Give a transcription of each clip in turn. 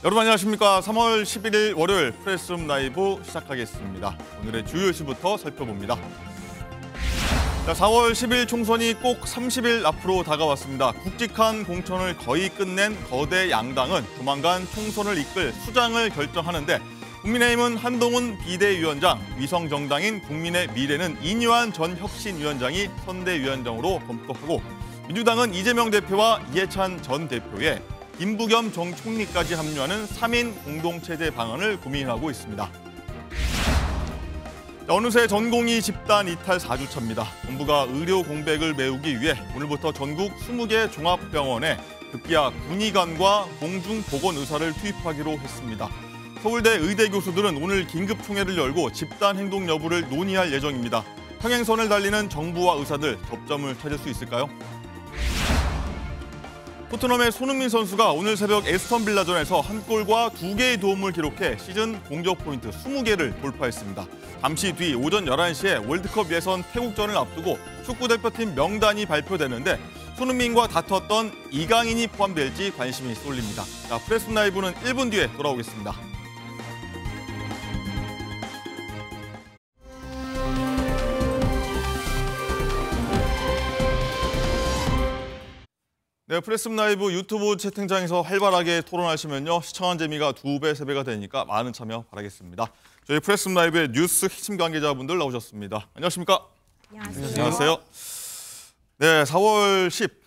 여러분 안녕하십니까. 3월 11일 월요일 프레스룸 라이브 시작하겠습니다. 오늘의 주요 이슈부터 살펴봅니다. 4월 10일 총선이 꼭 30일 앞으로 다가왔습니다. 굵직한 공천을 거의 끝낸 거대 양당은 조만간 총선을 이끌 수장을 결정하는데 국민의힘은 한동훈 비대위원장, 위성정당인 국민의 미래는 이뉴한 전 혁신위원장이 선대위원장으로 검토하고 민주당은 이재명 대표와 이해찬 전 대표의 김부겸 전 총리까지 합류하는 3인 공동체제 방안을 고민하고 있습니다. 어느새 전공의 집단 이탈 4주차입니다. 정부가 의료 공백을 메우기 위해 오늘부터 전국 20개 종합병원에 급기야 군의관과 공중보건의사를 투입하기로 했습니다. 서울대 의대 교수들은 오늘 긴급총회를 열고 집단 행동 여부를 논의할 예정입니다. 평행선을 달리는 정부와 의사들 접점을 찾을 수 있을까요? 토트넘의 손흥민 선수가 오늘 새벽 에스턴 빌라전에서 한 골과 2개의 도움을 기록해 시즌 공격 포인트 20개를 돌파했습니다. 잠시 뒤 오전 11시에 월드컵 예선 태국전을 앞두고 축구대표팀 명단이 발표되는데 손흥민과 다퉜던 이강인이 포함될지 관심이 쏠립니다. 자, 프레스 라이브는 1분 뒤에 돌아오겠습니다. 네, 프레스룸 라이브 유튜브 채팅창에서 활발하게 토론하시면요. 시청한 재미가 2배, 3배가 되니까 많은 참여 바라겠습니다. 저희 프레스룸 라이브의 뉴스 핵심 관계자분들 나오셨습니다. 안녕하십니까? 안녕하세요. 네, 4월 10,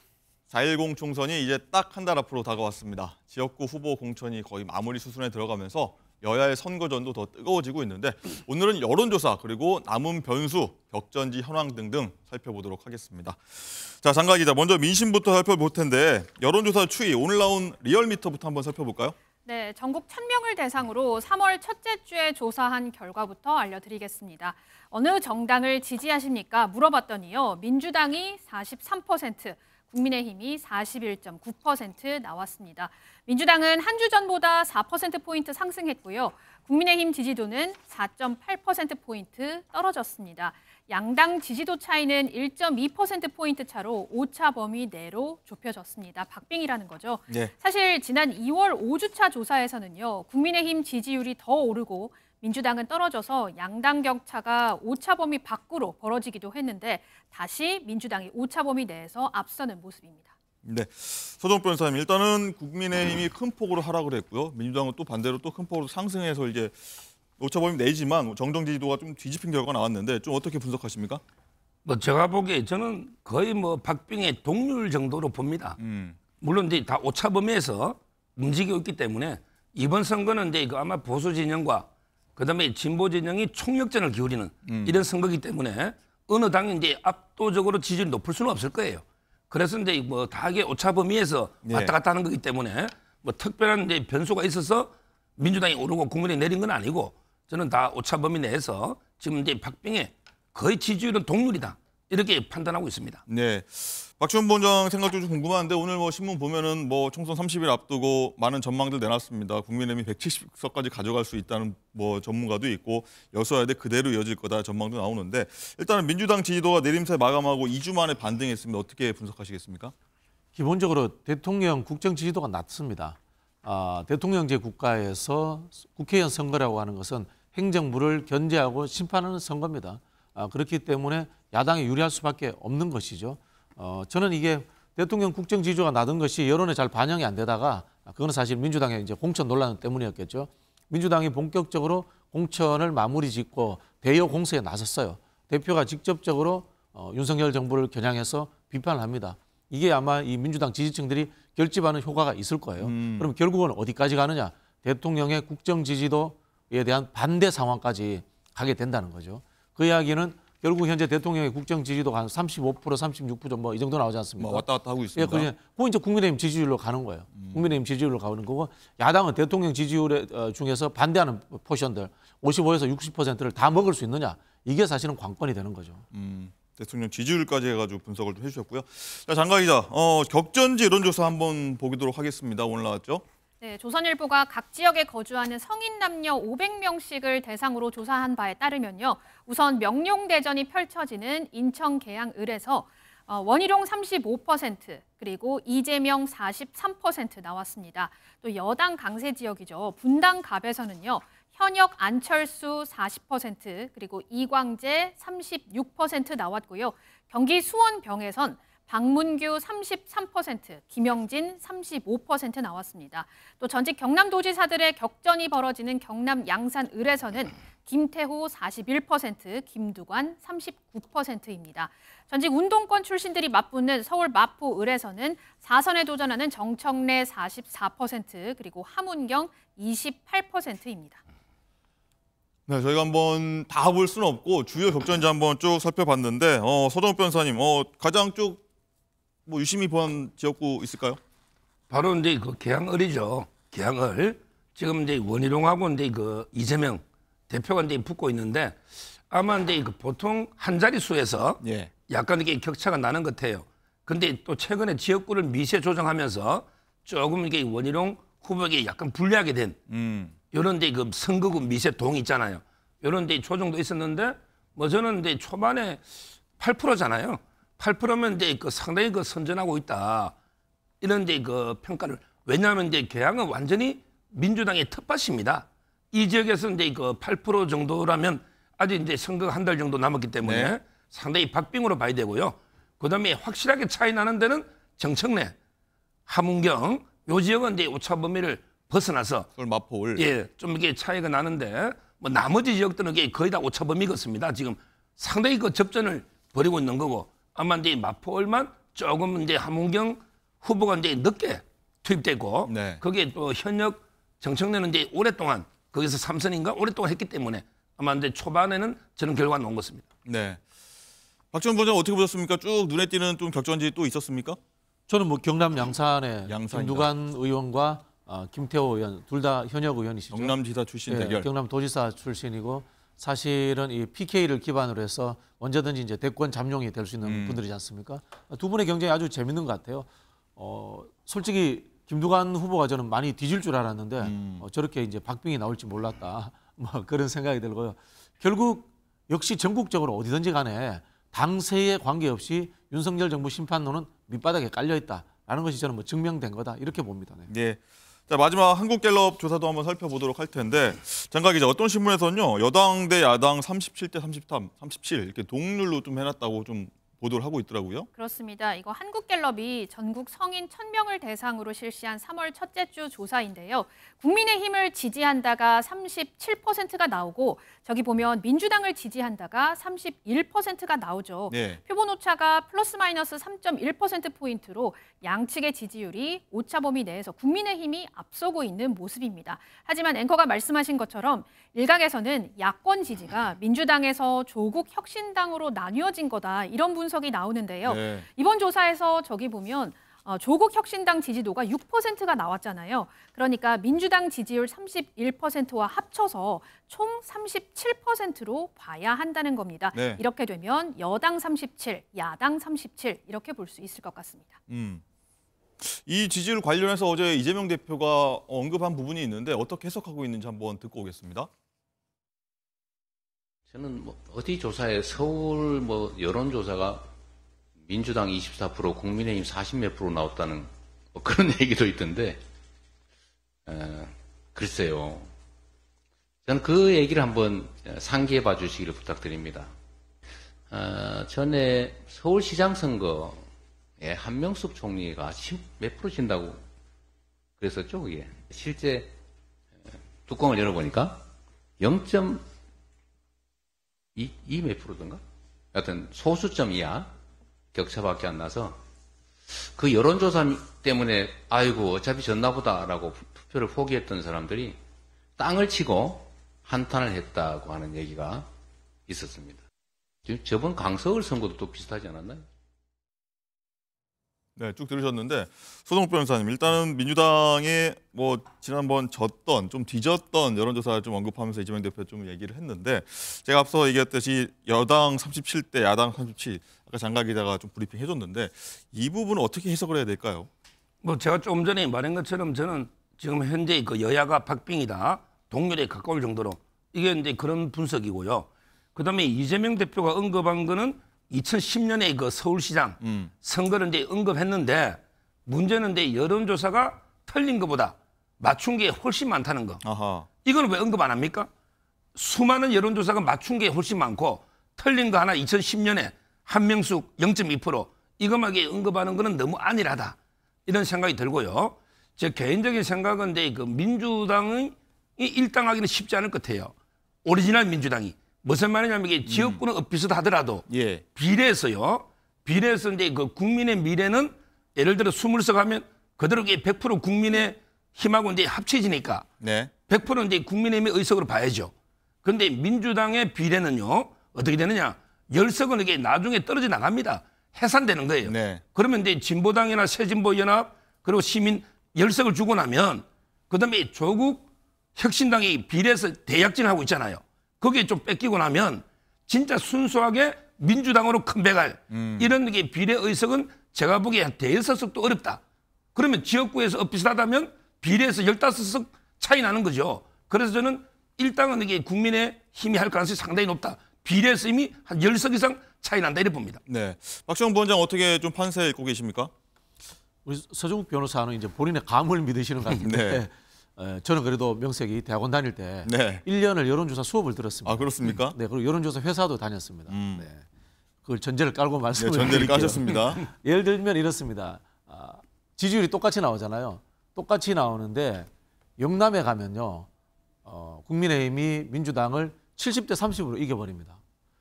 4.10 총선이 이제 딱 한 달 앞으로 다가왔습니다. 지역구 후보 공천이 거의 마무리 수순에 들어가면서 여야의 선거전도 더 뜨거워지고 있는데 오늘은 여론조사 그리고 남은 변수, 격전지 현황 등등 살펴보도록 하겠습니다. 자, 장가 기자, 먼저 민심부터 살펴볼 텐데 여론조사 추이, 오늘 나온 리얼미터부터 한번 살펴볼까요? 네, 전국 1,000명을 대상으로 3월 첫째 주에 조사한 결과부터 알려드리겠습니다. 어느 정당을 지지하십니까? 물어봤더니요. 민주당이 43%, 국민의힘이 41.9% 나왔습니다. 민주당은 한 주 전보다 4%포인트 상승했고요. 국민의힘 지지도는 4.8%포인트 떨어졌습니다. 양당 지지도 차이는 1.2%포인트 차로 오차 범위 내로 좁혀졌습니다. 박빙이라는 거죠. 네. 사실 지난 2월 5주차 조사에서는요. 국민의힘 지지율이 더 오르고 민주당은 떨어져서 양당 격차가 오차 범위 밖으로 벌어지기도 했는데 다시 민주당이 오차 범위 내에서 앞서는 모습입니다. 네, 서정욱 변호사님, 일단은 국민의힘이 큰 폭으로 하락을 했고요. 민주당은 또 반대로 또 큰 폭으로 상승해서 이제 오차 범위 내지만 정정 지지도가 좀 뒤집힌 결과가 나왔는데 좀 어떻게 분석하십니까? 제가 보기에 저는 거의 박빙의 동률 정도로 봅니다. 물론 이제 다 오차 범위에서 움직이고 있기 때문에 이번 선거는 이제 이거 아마 보수 진영과 그다음에 진보 진영이 총력전을 기울이는 이런 선거이기 때문에 어느 당이 이제 압도적으로 지지율이 높을 수는 없을 거예요. 그래서 이제 다하게 오차 범위에서 왔다 갔다 하는 거기 때문에 특별한 이제 변수가 있어서 민주당이 오르고 국민이 내린 건 아니고 저는 다 오차 범위 내에서 지금 이제 박빙의 거의 지지율은 동률이다. 이렇게 판단하고 있습니다. 네, 박지원 본장 생각도 좀 궁금한데 오늘 신문 보면은 총선 30일 앞두고 많은 전망들 내놨습니다. 국민의힘이 170석까지 가져갈 수 있다는 전문가도 있고 여소야대 그대로 이어질 거다 전망도 나오는데 일단은 민주당 지지도가 내림세 마감하고 2주 만에 반등했습니다. 어떻게 분석하시겠습니까? 기본적으로 대통령 국정 지지도가 낮습니다. 대통령제 국가에서 국회의원 선거라고 하는 것은 행정부를 견제하고 심판하는 선거입니다. 그렇기 때문에 야당이 유리할 수밖에 없는 것이죠. 저는 이게 대통령 국정 지지도가 낮은 것이 여론에 잘 반영이 안 되다가 그거는 사실 민주당의 이제 공천 논란 때문이었겠죠. 민주당이 본격적으로 공천을 마무리 짓고 대여 공세에 나섰어요. 대표가 직접적으로 윤석열 정부를 겨냥해서 비판을 합니다. 이게 아마 이 민주당 지지층들이 결집하는 효과가 있을 거예요. 그럼 결국은 어디까지 가느냐? 대통령의 국정 지지도에 대한 반대 상황까지 가게 된다는 거죠. 그 이야기는 결국 현재 대통령의 국정 지지도가 한 35%, 36% 이 정도 나오지 않습니까? 왔다 갔다 하고 있습니다. 예, 그건 이제 국민의힘 지지율로 가는 거예요. 국민의힘 지지율로 가는 거고 야당은 대통령 지지율 중에서 반대하는 포션들 55에서 60%를 다 먹을 수 있느냐? 이게 사실은 관건이 되는 거죠. 대통령 지지율까지 해가지고 분석을 좀 해주셨고요. 자, 장가 기자, 격전지 여론조사 한번 보도록 하겠습니다. 오늘 나왔죠? 네, 조선일보가 각 지역에 거주하는 성인 남녀 500명씩을 대상으로 조사한 바에 따르면요. 우선 명룡대전이 펼쳐지는 인천 계양을에서 원희룡 35%, 그리고 이재명 43% 나왔습니다. 또 여당 강세 지역이죠. 분당 갑에서는요. 현역 안철수 40%, 그리고 이광재 36% 나왔고요. 경기 수원병에선 박문규 33%, 김영진 35% 나왔습니다. 또 전직 경남도지사들의 격전이 벌어지는 경남 양산을에서는 김태호 41%, 김두관 39%입니다. 전직 운동권 출신들이 맞붙는 서울 마포을에서는 4선에 도전하는 정청래 44%, 그리고 하문경 28%입니다. 네, 저희가 한번 다 볼 수는 없고 주요 격전지 한번 쭉 살펴봤는데 서정욱 변호사님, 가장 쭉 뭐 유심히 본 지역구 있을까요? 바로 이제 그 계양을이죠. 계양을 지금 이제 원희룡하고 이제 그 이재명 대표가 이제 붙고 있는데 아마 이제 그 보통 한 자릿수에서 예. 약간 이게 격차가 나는 것 같아요. 근데 또 최근에 지역구를 미세 조정하면서 조금 이게 원희룡 후보에게 약간 불리하게 된 이런 데 그 선거구 미세 동 있잖아요. 이런 데 조정도 있었는데 뭐 저는 이제 초반에 8%잖아요. 8%면 이제 그 상당히 그 선전하고 있다. 이런 이제 그 평가를. 왜냐하면 이제 계양은 완전히 민주당의 텃밭입니다. 이 지역에서 이제 그 8% 정도라면 아직 이제 선거가 한 달 정도 남았기 때문에 네. 상당히 박빙으로 봐야 되고요. 그다음에 확실하게 차이 나는 데는 정청래, 하문경 요 지역은 이제 오차 범위를 벗어나서 서울 마포을. 예, 좀 이게 차이가 나는데 뭐 나머지 지역들은 이게 거의 다 오차 범위겠습니다. 지금 상당히 그 접전을 벌이고 있는 거고 아마 이제 마포을만 조금 이제 하문경 후보가 이제 늦게 투입되고 네. 거기에 또 현역 정청래는 이제 오랫동안 거기서 3선인가 오랫동안 했기 때문에 아마 이제 초반에는 저런 결과가 나온 것입니다. 네. 박지원 부장 어떻게 보셨습니까? 쭉 눈에 띄는 좀 격전지 또 있었습니까? 저는 뭐 경남 양산에 양산이다. 김두관 의원과 김태호 의원 둘 다 현역 의원이시죠. 경남지사 출신 예, 대결. 경남도지사 출신이고 사실은 이 PK를 기반으로 해서 언제든지 이제 대권 잠룡이 될 수 있는 분들이지 않습니까? 두 분의 경쟁이 아주 재밌는 것 같아요. 솔직히 김두관 후보가 저는 많이 뒤질 줄 알았는데 저렇게 이제 박빙이 나올지 몰랐다. 뭐 그런 생각이 들고요. 결국 역시 전국적으로 어디든지 간에 당세에 관계없이 윤석열 정부 심판론은 밑바닥에 깔려 있다라는 것이 저는 뭐 증명된 거다 이렇게 봅니다. 네. 예. 자, 마지막 한국갤럽 조사도 한번 살펴보도록 할 텐데 장가 기자 어떤 신문에서는요 여당 대 야당 37대 33, 37 이렇게 동률로 좀 해놨다고 좀 보도를 하고 있더라고요. 그렇습니다. 이거 한국갤럽이 전국 성인 1,000명을 대상으로 실시한 3월 첫째 주 조사인데요. 국민의힘을 지지한다가 37%가 나오고 저기 보면 민주당을 지지한다가 31%가 나오죠. 네. 표본 오차가 플러스 마이너스 3.1%포인트로 양측의 지지율이 오차 범위 내에서 국민의힘이 앞서고 있는 모습입니다. 하지만 앵커가 말씀하신 것처럼 일각에서는 야권 지지가 민주당에서 조국 혁신당으로 나뉘어진 거다 이런 분석이 나오는데요. 네. 이번 조사에서 저기 보면 조국 혁신당 지지도가 6%가 나왔잖아요. 그러니까 민주당 지지율 31%와 합쳐서 총 37%로 봐야 한다는 겁니다. 네. 이렇게 되면 여당 37, 야당 37 이렇게 볼 수 있을 것 같습니다. 이 지지율 관련해서 어제 이재명 대표가 언급한 부분이 있는데 어떻게 해석하고 있는지 한번 듣고 오겠습니다. 저는 뭐 어디 조사에 서울 뭐 여론조사가 민주당 24%, 국민의힘 40몇 프로 나왔다는 뭐 그런 얘기도 있던데 글쎄요. 저는 그 얘기를 한번 상기해 봐 주시기를 부탁드립니다. 전에 서울시장 선거에 한명숙 총리가 몇 프로 진다고 그랬었죠, 그게. 실제 뚜껑을 열어보니까 0.2 몇 프로던가? 하여튼 소수점 이하 격차밖에 안 나서 그 여론조사 때문에 아이고 어차피 졌나보다라고 투표를 포기했던 사람들이 땅을 치고 한탄을 했다고 하는 얘기가 있었습니다. 지금 저번 강서울 선거도 또 비슷하지 않았나요? 네, 쭉 들으셨는데 소동욱 변호사님 일단은 민주당이 뭐 지난번 졌던 좀 뒤졌던 여론조사 좀 언급하면서 이재명 대표 좀 얘기를 했는데 제가 앞서 얘기했듯이 여당 37대 야당 37 아까 장가 기자가 좀 브리핑 해줬는데 이 부분은 어떻게 해석을 해야 될까요? 뭐 제가 조금 전에 말한 것처럼 저는 지금 현재 그 여야가 박빙이다 동률에 가까울 정도로 이게 이제 그런 분석이고요. 그다음에 이재명 대표가 언급한 거는 2010년에 그 서울시장 선거를 이제 언급했는데 문제는 이제 여론조사가 틀린 것보다 맞춘 게 훨씬 많다는 거. 아하. 이거는 왜 언급 안 합니까? 수많은 여론조사가 맞춘 게 훨씬 많고 틀린 거 하나 2010년에 한명숙 0.2% 이것만 언급하는 거는 너무 안일하다. 이런 생각이 들고요. 제 개인적인 생각은 이제 그 민주당이 일당하기는 쉽지 않을 것 같아요. 오리지널 민주당이. 무슨 말이냐면 이게 지역구는 엇비슷하더라도 예. 비례해서요. 비례해서 이제 그 국민의 미래는 예를 들어 20석 하면 그대로 100% 국민의 힘하고 이제 합쳐지니까 네. 100% 이제 국민의힘의 의석으로 봐야죠. 그런데 민주당의 비례는요. 어떻게 되느냐. 10석은 이게 나중에 떨어져 나갑니다. 해산되는 거예요. 네. 그러면 이제 진보당이나 새진보연합 그리고 시민 10석을 주고 나면 그다음에 조국 혁신당이 비례해서 대약진하고 있잖아요. 거기에 좀 뺏기고 나면 진짜 순수하게 민주당으로 컴백할 이런 게 비례 의석은 제가 보기에 한 5석도 어렵다. 그러면 지역구에서 엇비슷하다면 비례해서 15석 차이 나는 거죠. 그래서 저는 일당은 이게 국민의 힘이 할 가능성이 상당히 높다. 비례해서 이미 한 10석 이상 차이 난다 이래 봅니다. 네. 박시영 부원장 어떻게 좀 판세 읽고 계십니까? 우리 서정욱 변호사는 이제 본인의 감을 믿으시는 것 같은데 저는 그래도 명색이 대학원 다닐 때 네. 1년을 여론조사 수업을 들었습니다. 아, 그렇습니까? 네, 그리고 여론조사 회사도 다녔습니다. 네. 그걸 전제를 깔고 네, 말씀을 전제를 드릴게요. 까셨습니다. 예를 들면 이렇습니다. 지지율이 똑같이 나오잖아요. 똑같이 나오는데 영남에 가면요. 국민의힘이 민주당을 70대 30으로 이겨버립니다.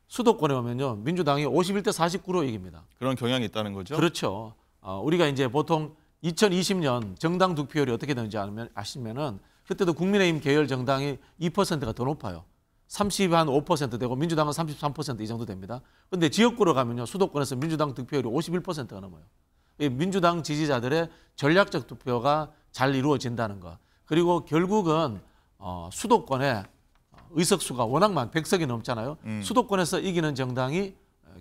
수도권에 오면요. 민주당이 51대 49로 이깁니다. 그런 경향이 있다는 거죠? 그렇죠. 우리가 이제 보통 2020년 정당 득표율이 어떻게 되는지 아시면은 그때도 국민의힘 계열 정당이 2%가 더 높아요. 30한5% 되고 민주당은 33% 이 정도 됩니다. 그런데 지역구로 가면요. 수도권에서 민주당 득표율이 51%가 넘어요. 이 민주당 지지자들의 전략적 투표가 잘 이루어진다는 거. 그리고 결국은 수도권에 의석수가 워낙 100석이 넘잖아요. 수도권에서 이기는 정당이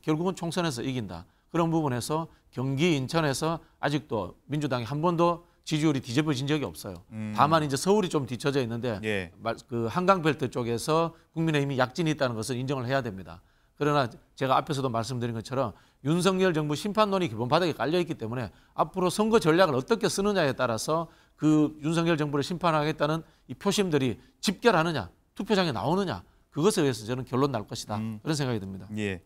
결국은 총선에서 이긴다. 그런 부분에서 경기, 인천에서 아직도 민주당이 한 번도 지지율이 뒤집어진 적이 없어요. 다만 이제 서울이 좀 뒤쳐져 있는데 예. 그 한강벨트 쪽에서 국민의힘이 약진이 있다는 것을 인정을 해야 됩니다. 그러나 제가 앞에서도 말씀드린 것처럼 윤석열 정부 심판론이 기본 바닥에 깔려 있기 때문에 앞으로 선거 전략을 어떻게 쓰느냐에 따라서 그 윤석열 정부를 심판하겠다는 이 표심들이 집결하느냐, 투표장에 나오느냐, 그것에 의해서 저는 결론 날 것이다. 그런 생각이 듭니다. 예.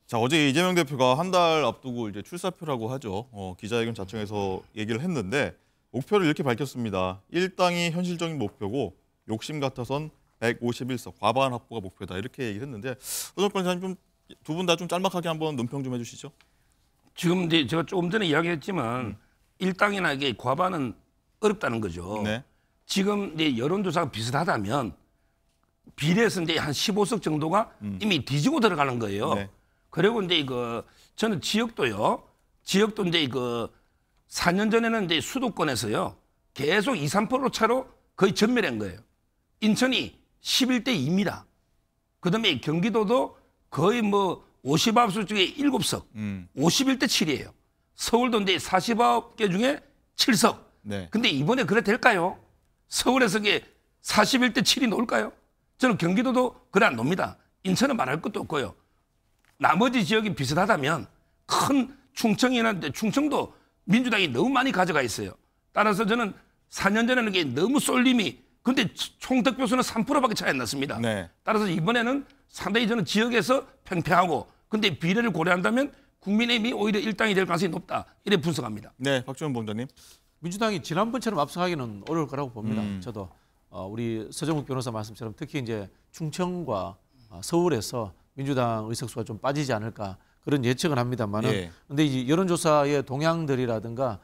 자, 어제 이재명 대표가 한 달 앞두고 이제 출사표라고 하죠. 기자회견 자청에서 얘기를 했는데 목표를 이렇게 밝혔습니다. 일당이 현실적인 목표고 욕심 같아선 151석 과반 확보가 목표다. 이렇게 얘기를 했는데 서정 변호사님 좀 두 분 다 좀 짤막하게 한번 논평 좀 해주시죠. 지금 이제 제가 조금 전에 이야기했지만 일당이나 이게 과반은 어렵다는 거죠. 네. 지금 이제 여론조사가 비슷하다면 비례해서 이제 한 15석 정도가 이미 뒤지고 들어가는 거예요. 네. 그리고 이제 저는 지역도요. 지역도 이제 4년 전에는 이제 수도권에서요. 계속 2, 3% 차로 거의 전멸한 거예요. 인천이 11대 2입니다. 그다음에 경기도도 거의 59석 중에 7석, 51대 7이에요. 서울도 이제 49개 중에 7석. 네. 근데 이번에 그래 될까요? 서울에서 이게 41대 7이 놓을까요? 저는 경기도도 그래 안 놉니다. 인천은 말할 것도 없고요. 나머지 지역이 비슷하다면 큰 충청이나 충청도 민주당이 너무 많이 가져가 있어요. 따라서 저는 4년 전에는 이게 너무 쏠림이 근데 총득표수는 3%밖에 차이 안 났습니다. 네. 따라서 이번에는 상당히 저는 지역에서 팽팽하고 근데 비례를 고려한다면 국민의힘이 오히려 일당이 될 가능성이 높다. 이렇게 분석합니다. 네, 박지원 본자님. 민주당이 지난번처럼 앞서가기는 어려울 거라고 봅니다. 저도 우리 서정욱 변호사 말씀처럼 특히 이제 충청과 서울에서 민주당 의석수가 좀 빠지지 않을까 그런 예측은 합니다만은 예. 근데 이 여론조사의 동향들이라든가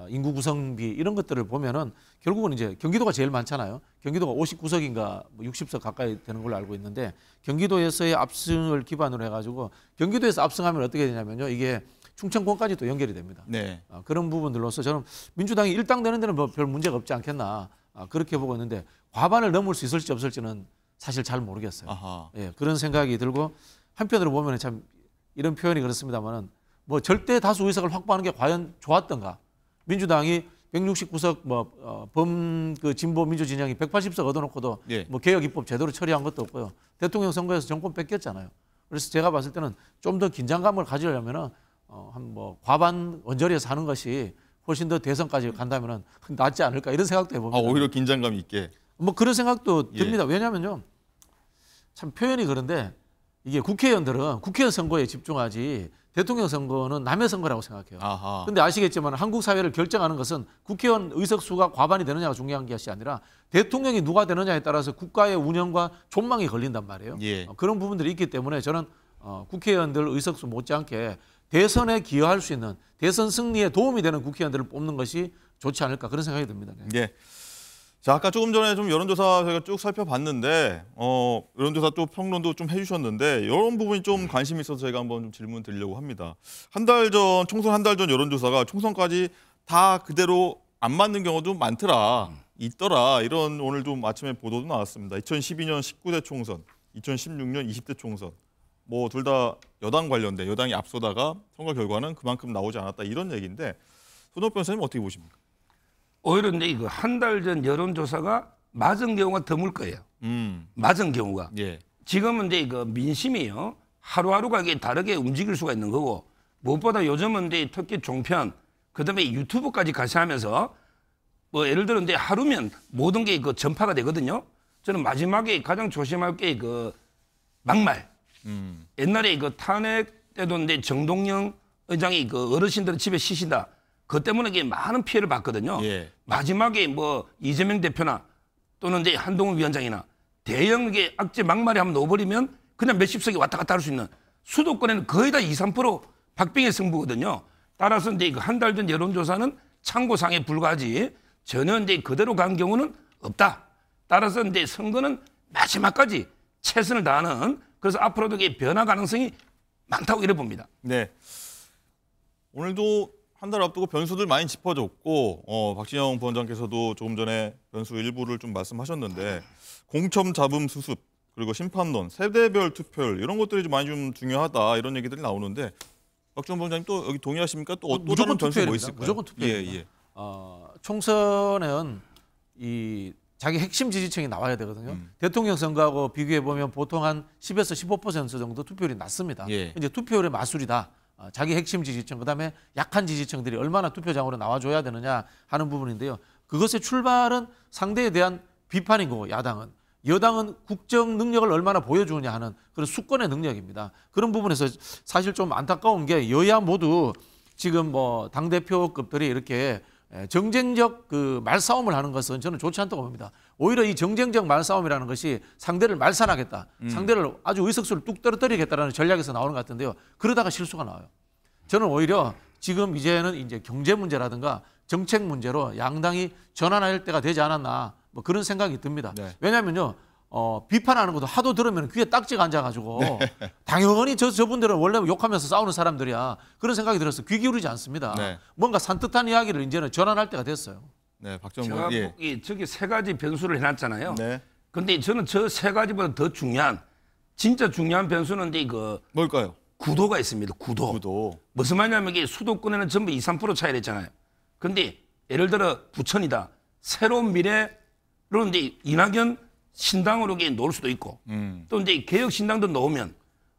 인구 구성비 이런 것들을 보면은 결국은 이제 경기도가 제일 많잖아요. 경기도가 59석인가 60석 가까이 되는 걸로 알고 있는데 경기도에서의 압승을 기반으로 해가지고 경기도에서 압승하면 어떻게 되냐면요. 이게 충청권까지 또 연결이 됩니다. 네. 그런 부분들로서 저는 민주당이 일당되는 데는 뭐 별 문제가 없지 않겠나 그렇게 보고 있는데 과반을 넘을 수 있을지 없을지는 사실 잘 모르겠어요. 아하. 예, 그런 생각이 들고 한편으로 보면 참 이런 표현이 그렇습니다만은 뭐 절대 다수 의석을 확보하는 게 과연 좋았던가? 민주당이 169석 그 진보 민주 진영이 180석 얻어놓고도 예. 뭐 개혁 입법 제대로 처리한 것도 없고요. 대통령 선거에서 정권 뺏겼잖아요. 그래서 제가 봤을 때는 좀 더 긴장감을 가지려면은 한 뭐 과반 언저리에서 하는 것이 훨씬 더 대선까지 간다면은 낫지 않을까 이런 생각도 해봅니다. 오히려 긴장감 있게. 뭐 그런 생각도 예. 듭니다. 왜냐하면요, 참 표현이 그런데 이게 국회의원들은 국회의원 선거에 집중하지 대통령 선거는 남의 선거라고 생각해요. 아하. 근데 아시겠지만 한국 사회를 결정하는 것은 국회의원 의석수가 과반이 되느냐가 중요한 것이 아니라 대통령이 누가 되느냐에 따라서 국가의 운영과 존망이 걸린단 말이에요. 예. 그런 부분들이 있기 때문에 저는 국회의원들 의석수 못지않게 대선에 기여할 수 있는 대선 승리에 도움이 되는 국회의원들을 뽑는 것이 좋지 않을까 그런 생각이 듭니다. 네. 예. 자, 아까 조금 전에 좀 여론조사 저희가 쭉 살펴봤는데 여론조사 또 평론도 좀 해주셨는데 이런 부분이 좀 관심이 있어서 제가 한번 좀 질문 드리려고 합니다. 총선 한 달 전 여론조사가 총선까지 다 그대로 안 맞는 경우도 많더라, 있더라, 이런 오늘 좀 아침에 보도도 나왔습니다. 2012년 19대 총선, 2016년 20대 총선, 뭐 둘 다 여당 관련돼 여당이 앞서다가 선거 결과는 그만큼 나오지 않았다 이런 얘기인데 손호섭 변호사님 어떻게 보십니까? 오히려 근데 이거 한 달 전 여론조사가 맞은 경우가 드물 거예요. 맞은 경우가. 예. 지금은 이제 그 민심이요, 하루하루가 이게 다르게 움직일 수가 있는 거고, 무엇보다 요즘은 이제 특히 종편, 그다음에 유튜브까지 같이 하면서 뭐 예를 들어 이제 하루면 모든 게 그 전파가 되거든요. 저는 마지막에 가장 조심할 게 그 막말. 옛날에 그 탄핵 때도 이제 정동영 의장이 그 어르신들 집에 쉬신다. 그 때문에 이게 많은 피해를 봤거든요. 예. 마지막에 뭐 이재명 대표나 또는 이제 한동훈 위원장이나 대형 게 악재 막말이 한번 넣어버리면 그냥 몇십 석이 왔다 갔다 할 수 있는, 수도권에는 거의 다 2, 3% 박빙의 승부거든요. 따라서 이제 한 달 전 여론조사는 참고상에 불과하지 전혀 이제 그대로 간 경우는 없다. 따라서 이제 선거는 마지막까지 최선을 다하는, 그래서 앞으로도 이게 변화 가능성이 많다고 이래 봅니다. 네. 오늘도 한 달 앞두고 변수들 많이 짚어줬고 박진영 부원장께서도 조금 전에 변수 일부를 좀 말씀하셨는데 공천 잡음 수습 그리고 심판론, 세대별 투표율 이런 것들이 좀 많이 좀 중요하다 이런 얘기들이 나오는데 박진영 부원장님 또 여기 동의하십니까? 또 다른 변수 뭐 있을까요? 무조건 투표입니다. 예. 총선은 이 자기 핵심 지지층이 나와야 되거든요. 대통령 선거하고 비교해 보면 보통 한 10에서 15% 정도 투표율이 낮습니다. 예. 이제 투표율의 마술이다. 자기 핵심 지지층, 그다음에 약한 지지층들이 얼마나 투표장으로 나와줘야 되느냐 하는 부분인데요. 그것의 출발은 상대에 대한 비판인 거고, 야당은. 여당은 국정 능력을 얼마나 보여주느냐 하는 그런 수권의 능력입니다. 그런 부분에서 사실 좀 안타까운 게 여야 모두 지금 뭐 당대표급들이 이렇게 정쟁적 그 말싸움을 하는 것은 저는 좋지 않다고 봅니다. 오히려 이 정쟁적 말싸움이라는 것이 상대를 말살하겠다, 상대를 아주 의석수를 뚝 떨어뜨리겠다라는 전략에서 나오는 것 같은데요. 그러다가 실수가 나와요. 저는 오히려 지금 이제는 이제 경제 문제라든가 정책 문제로 양당이 전환할 때가 되지 않았나 뭐 그런 생각이 듭니다. 네. 왜냐하면요. 비판하는 것도 하도 들으면 귀에 딱지가 앉아가지고 당연히 저분들은 원래 욕하면서 싸우는 사람들이야 그런 생각이 들어서 귀 기울이지 않습니다. 네. 뭔가 산뜻한 이야기를 이제는 전환할 때가 됐어요. 네, 박정훈 제가 예. 보기 저기 세 가지 변수를 해놨잖아요. 네. 근데 저는 저 세 가지보다 더 중요한, 진짜 중요한 변수는 이제 그 뭘까요? 구도가 있습니다. 구도. 무슨 말이냐면 이게 수도권에는 전부 2, 3% 차이를 했잖아요. 근데 예를 들어 부천이다. 새로운 미래로 이제 이낙연 신당으로 이게 놓을 수도 있고, 또 이제 개혁 신당도 놓으면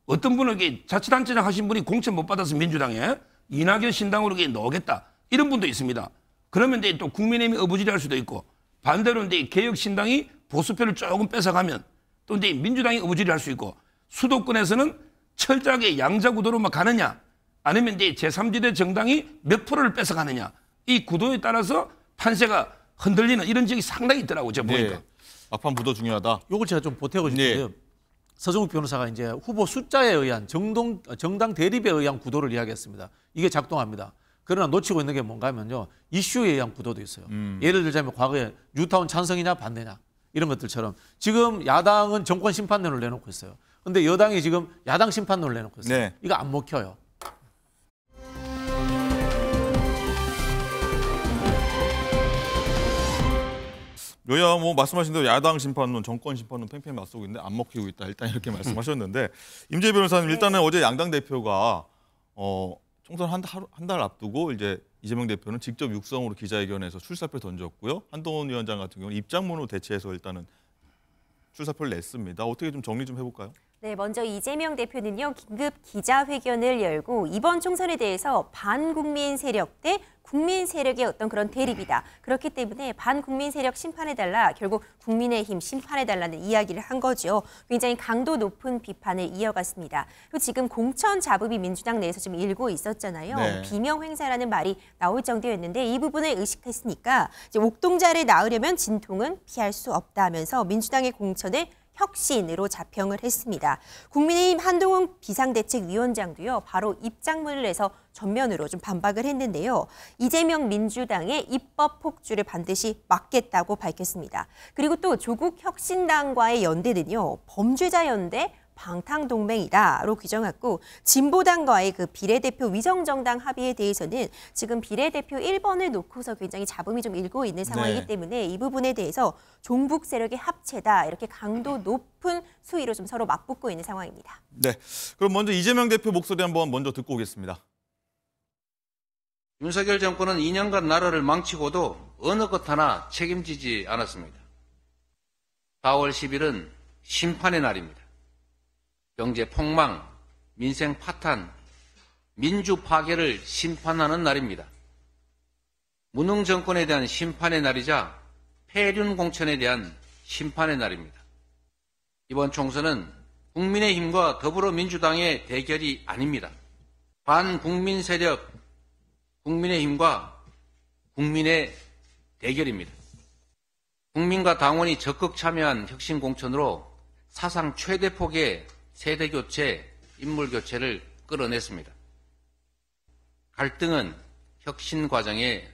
어떤 분은 이게 자치단체장 하신 분이 공천 못 받아서 민주당에 이낙연 신당으로 이게 놓겠다 이런 분도 있습니다. 그러면 이제 또 국민의힘이 어부지리할 수도 있고, 반대로 이제 개혁 신당이 보수표를 조금 뺏어가면 또 이제 민주당이 어부지리할 수 있고, 수도권에서는 철저하게 양자 구도로만 가느냐, 아니면 이제 제3지대 정당이 몇 프로를 뺏어가느냐, 이 구도에 따라서 판세가 흔들리는 이런 지역이 상당히 있더라고요. 제가 보니까. 네. 막판 구도 중요하다. 요걸 제가 좀 보태고 싶은데요. 서정욱 변호사가 이제 후보 숫자에 의한 정당 대립에 의한 구도를 이야기했습니다. 이게 작동합니다. 그러나 놓치고 있는 게 뭔가 하면요. 이슈에 의한 구도도 있어요. 예를 들자면 과거에 뉴타운 찬성이냐 반대냐 이런 것들처럼 지금 야당은 정권 심판론을 내놓고 있어요. 근데 여당이 지금 야당 심판론을 내놓고 있어요. 네. 이거 안 먹혀요. 여야 뭐 말씀하신 대로 야당 심판론, 정권 심판론 팽팽히 맞서고 있는데 안 먹히고 있다. 일단 이렇게 말씀하셨는데 임재 변호사님 일단은 어제 양당 대표가 총선 한 달 앞두고 이제 이재명 대표는 직접 육성으로 기자회견에서 출사표 던졌고요. 한동훈 위원장 같은 경우는 입장문으로 대체해서 일단은 출사표를 냈습니다. 어떻게 좀 정리 좀 해볼까요? 네, 먼저 이재명 대표는요, 긴급 기자회견을 열고 이번 총선에 대해서 반국민 세력 대 국민 세력의 어떤 그런 대립이다. 그렇기 때문에 반국민 세력 심판해달라, 결국 국민의힘 심판해달라는 이야기를 한 거죠. 굉장히 강도 높은 비판을 이어갔습니다. 그리고 지금 공천 잡음이 민주당 내에서 좀 일고 있었잖아요. 네. 비명 행사라는 말이 나올 정도였는데 이 부분을 의식했으니까 이제 옥동자를 낳으려면 진통은 피할 수 없다 하면서 민주당의 공천을 혁신으로 자평을 했습니다. 국민의힘 한동훈 비상대책위원장도요, 바로 입장문을 내서 전면으로 좀 반박을 했는데요. 이재명 민주당의 입법 폭주를 반드시 막겠다고 밝혔습니다. 그리고 또 조국 혁신당과의 연대는요, 범죄자 연대, 방탕동맹이다로 규정했고, 진보당과의 그 비례대표 위성정당 합의에 대해서는 지금 비례대표 1번을 놓고서 굉장히 잡음이 좀 일고 있는 상황이기 네. 때문에 이 부분에 대해서 종북 세력의 합체다, 이렇게 강도 높은 수위로 좀 서로 맞붙고 있는 상황입니다. 네, 그럼 먼저 이재명 대표 목소리 한번 먼저 듣고 오겠습니다. 윤석열 정권은 2년간 나라를 망치고도 어느 것 하나 책임지지 않았습니다. 4월 10일은 심판의 날입니다. 경제 폭망, 민생 파탄, 민주 파괴를 심판하는 날입니다. 무능 정권에 대한 심판의 날이자 폐륜 공천에 대한 심판의 날입니다. 이번 총선은 국민의힘과 더불어민주당의 대결이 아닙니다. 반국민 세력 국민의힘과 국민의 대결입니다. 국민과 당원이 적극 참여한 혁신 공천으로 사상 최대 폭의 세대교체, 인물교체를 끌어냈습니다. 갈등은 혁신 과정의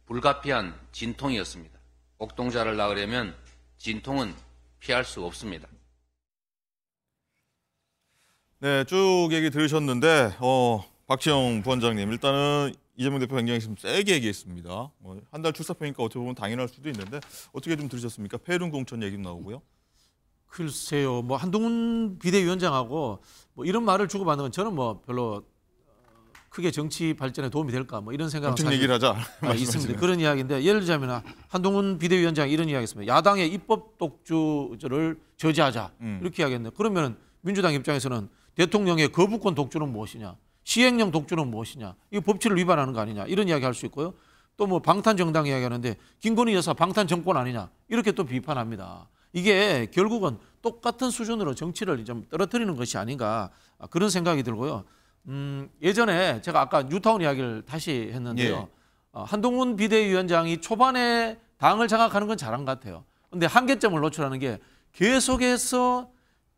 불가피한 진통이었습니다. 옥동자를 낳으려면 진통은 피할 수 없습니다. 네, 쭉 얘기 들으셨는데 박지영 부원장님, 일단은 이재명 대표 굉장히 좀 세게 얘기했습니다. 한 달 출사표니까 어떻게 보면 당연할 수도 있는데 어떻게 좀 들으셨습니까? 폐륜 공천 얘기도 나오고요. 글쎄요, 뭐 한동훈 비대위원장하고 뭐 이런 말을 주고받는 건 저는 뭐 별로 크게 정치 발전에 도움이 될까 뭐 이런 생각은 정책 얘기를 하자. 있습니다. 그런 이야기인데 예를 들자면 한동훈 비대위원장이 이런 이야기했습니다. 야당의 입법 독주를 저지하자 이렇게 이야기했는데 그러면 민주당 입장에서는 대통령의 거부권 독주는 무엇이냐, 시행령 독주는 무엇이냐, 이거 법치를 위반하는 거 아니냐 이런 이야기 할 수 있고요. 또 뭐 방탄 정당 이야기하는데 김건희 여사 방탄 정권 아니냐 이렇게 또 비판합니다. 이게 결국은 똑같은 수준으로 정치를 좀 떨어뜨리는 것이 아닌가 그런 생각이 들고요. 예전에 제가 아까 뉴타운 이야기를 다시 했는데요. 한동훈 비대위원장이 초반에 당을 장악하는 건 잘한 것 같아요. 그런데 한계점을 노출하는 게 계속해서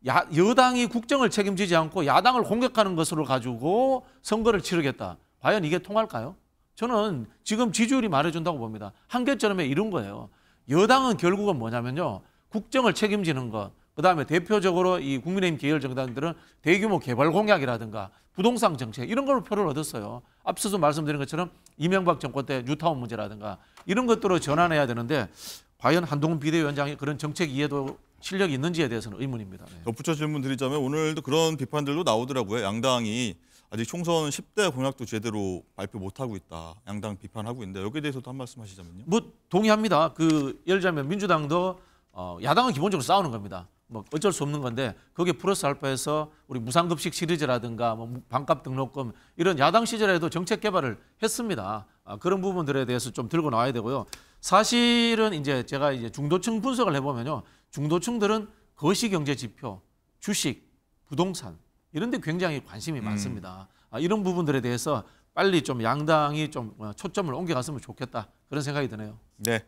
여당이 국정을 책임지지 않고 야당을 공격하는 것으로 가지고 선거를 치르겠다. 과연 이게 통할까요? 저는 지금 지지율이 말해준다고 봅니다. 한계점에 이른 거예요. 여당은 결국은 뭐냐면요. 국정을 책임지는 것, 그다음에 대표적으로 이 국민의힘 계열 정당들은 대규모 개발 공약이라든가 부동산 정책 이런 걸로 표를 얻었어요. 앞서서 말씀드린 것처럼 이명박 정권 때 뉴타운 문제라든가 이런 것들로 전환해야 되는데 과연 한동훈 비대위원장이 그런 정책 이해도 실력이 있는지에 대해서는 의문입니다. 네. 덧붙여 질문 드리자면 오늘도 그런 비판들도 나오더라고요. 양당이 아직 총선 10대 공약도 제대로 발표 못하고 있다. 양당 비판하고 있는데 여기에 대해서도 한 말씀 하시자면요. 뭐 동의합니다. 예를 들자면 민주당도 야당은 기본적으로 싸우는 겁니다. 뭐 어쩔 수 없는 건데 거기에 플러스 알파해서 우리 무상급식 시리즈라든가 뭐 반값 등록금 이런 야당 시절에도 정책 개발을 했습니다. 그런 부분들에 대해서 좀 들고 나와야 되고요. 사실은 이제 제가 이제 중도층 분석을 해보면요, 중도층들은 거시경제 지표, 주식, 부동산 이런 데 굉장히 관심이 많습니다. 이런 부분들에 대해서 빨리 좀 양당이 좀 초점을 옮겨갔으면 좋겠다 그런 생각이 드네요. 네.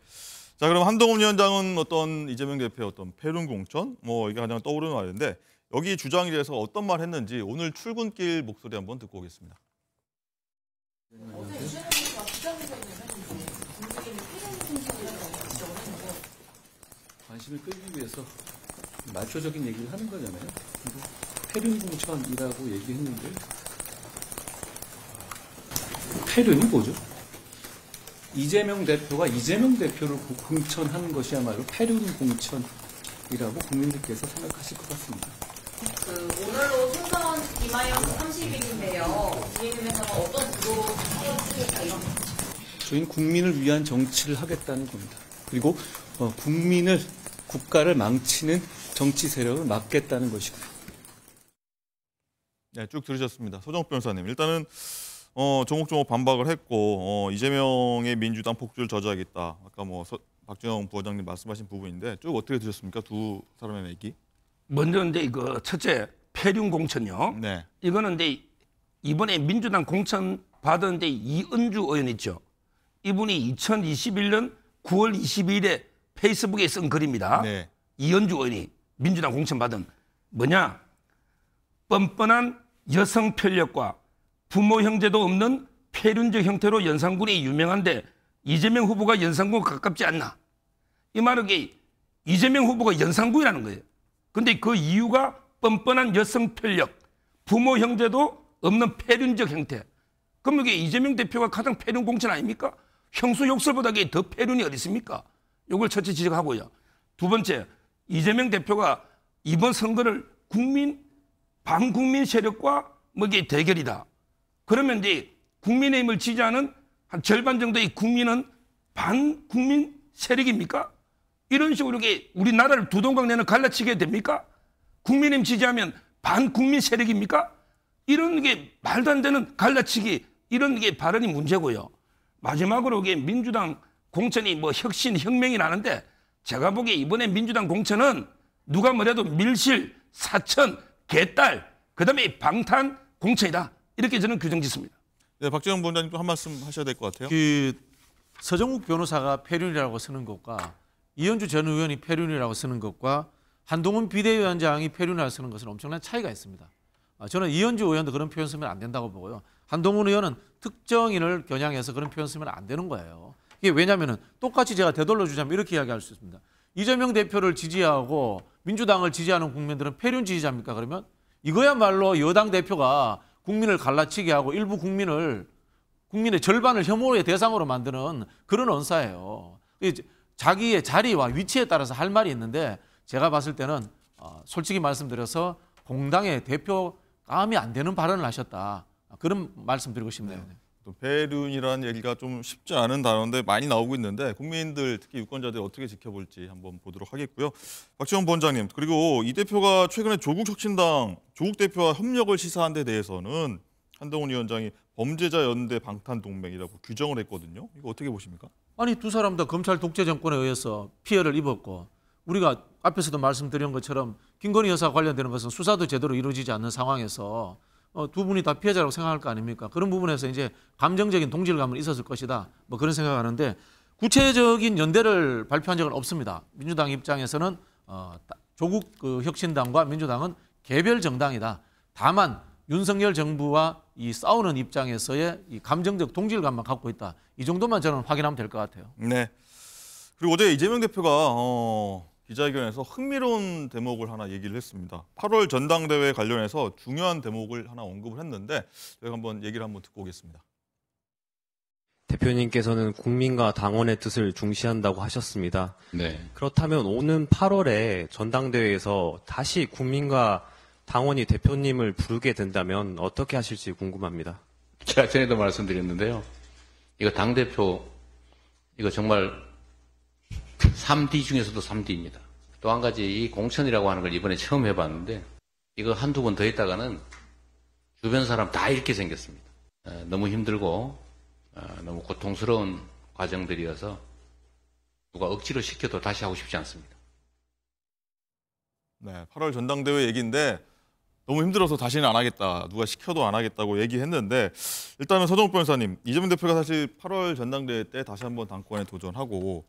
자, 그럼 한동훈 위원장은 어떤 이재명 대표의 어떤 폐륜 공천 이게 가장 떠오르는 말인데 여기 주장에 대해서 어떤 말 했는지 오늘 출근길 목소리 한번 듣고 오겠습니다. 관심을 끌기 위해서 마초적인 얘기를 하는 거잖아요. 폐륜 공천이라고 얘기했는데 폐륜이 뭐죠? 이재명 대표가 이재명 대표를 공천하는 것이야말로 폐륜 공천이라고 국민들께서 생각하실 것 같습니다. 오늘로 총선 기마영 30일인데요. 국민의힘에서는 어떤 구도로 하겠습니까? 이런 저희는 국민을 위한 정치를 하겠다는 겁니다. 그리고 국민을 국가를 망치는 정치 세력을 막겠다는 것이고요. 네, 쭉 들으셨습니다. 소정욱 변호사님, 일단은 조목조목 반박을 했고 이재명의 민주당 폭주를 저지하겠다. 아까 박준영 부원장님 말씀하신 부분인데 쭉 어떻게 들으셨습니까? 두 사람의 얘기. 먼저 이제 첫째 폐륜 공천요. 네. 이거는 이제 이번에 민주당 공천 받은 데 이은주 의원 있죠. 이분이 2021년 9월 22일에 페이스북에 쓴 글입니다. 네. 이은주 의원이 민주당 공천 받은 뭐냐? 뻔뻔한 여성 편력과 부모 형제도 없는 폐륜적 형태로 연산군이 유명한데 이재명 후보가 연산군과 가깝지 않나? 이 말은 이재명 후보가 연산군이라는 거예요. 근데 그 이유가 뻔뻔한 여성 편력, 부모 형제도 없는 폐륜적 형태. 그럼 이게 이재명 대표가 가장 폐륜 공천 아닙니까? 형수 욕설보다 더 폐륜이 어디 있습니까? 이걸 첫째 지적하고요. 두 번째, 이재명 대표가 이번 선거를 반국민 세력과 이게 대결이다. 그러면 이제 국민의힘을 지지하는 한 절반 정도의 국민은 반국민 세력입니까? 이런 식으로 우리나라를 두 동강 내는 갈라치게 됩니까? 국민의힘 지지하면 반국민 세력입니까? 이런 게 말도 안 되는 갈라치기, 이런 게 발언이 문제고요. 마지막으로 민주당 공천이 혁신, 혁명이라는데 제가 보기에 이번에 민주당 공천은 누가 뭐래도 밀실, 사천, 개딸, 그다음에 방탄 공천이다. 이렇게 저는 규정 짓습니다. 네, 박준영 부원장님도 한 말씀 하셔야 될 것 같아요. 서정욱 변호사가 폐륜이라고 쓰는 것과 이현주 전 의원이 폐륜이라고 쓰는 것과 한동훈 비대위원장이 폐륜이라고 쓰는 것은 엄청난 차이가 있습니다. 저는 이현주 의원도 그런 표현 쓰면 안 된다고 보고요. 한동훈 의원은 특정인을 겨냥해서 그런 표현 쓰면 안 되는 거예요. 이게 왜냐하면 똑같이 제가 되돌려 주자면 이렇게 이야기할 수 있습니다. 이재명 대표를 지지하고 민주당을 지지하는 국민들은 폐륜 지지자입니까? 그러면 이거야말로 여당 대표가 국민을 갈라치게 하고 일부 국민의 절반을 혐오의 대상으로 만드는 그런 언사예요. 자기의 자리와 위치에 따라서 할 말이 있는데 제가 봤을 때는 솔직히 말씀드려서 공당의 대표감이 안 되는 발언을 하셨다. 그런 말씀 드리고 싶네요. 네. 또 폐륜이라는 얘기가 좀 쉽지 않은 단어인데 많이 나오고 있는데 국민들 특히 유권자들이 어떻게 지켜볼지 한번 보도록 하겠고요. 박지원 부원장님, 그리고 이 대표가 최근에 조국혁신당 조국 대표와 협력을 시사한 데 대해서는 한동훈 위원장이 범죄자 연대 방탄 동맹이라고 규정을 했거든요. 이거 어떻게 보십니까? 아니 두 사람 다 검찰 독재 정권에 의해서 피해를 입었고 우리가 앞에서도 말씀드린 것처럼 김건희 여사 관련되는 것은 수사도 제대로 이루어지지 않는 상황에서 두 분이 다 피해자라고 생각할 거 아닙니까? 그런 부분에서 이제 감정적인 동질감은 있었을 것이다. 그런 생각하는데 구체적인 연대를 발표한 적은 없습니다. 민주당 입장에서는 조국 혁신당과 민주당은 개별 정당이다. 다만 윤석열 정부와 이 싸우는 입장에서의 이 감정적 동질감만 갖고 있다. 이 정도만 저는 확인하면 될 것 같아요. 네. 그리고 어제 이재명 대표가 기자회견에서 흥미로운 대목을 하나 얘기를 했습니다. 8월 전당대회 관련해서 중요한 대목을 하나 언급을 했는데 저희가 얘기를 한번 듣고 오겠습니다. 대표님께서는 국민과 당원의 뜻을 중시한다고 하셨습니다. 네. 그렇다면 오는 8월에 전당대회에서 다시 국민과 당원이 대표님을 부르게 된다면 어떻게 하실지 궁금합니다. 제가 전에도 말씀드렸는데요. 이거 당대표, 이거 정말 3D 중에서도 3D입니다. 또 한 가지 이 공천이라고 하는 걸 이번에 처음 해봤는데 이거 한두 번 더 있다가는 주변 사람 다 잃게 생겼습니다. 너무 힘들고 너무 고통스러운 과정들이어서 누가 억지로 시켜도 다시 하고 싶지 않습니다. 네, 8월 전당대회 얘기인데 너무 힘들어서 다시는 안 하겠다. 누가 시켜도 안 하겠다고 얘기했는데 일단은 서정욱 변호사님, 이재명 대표가 사실 8월 전당대회 때 다시 한번 당권에 도전하고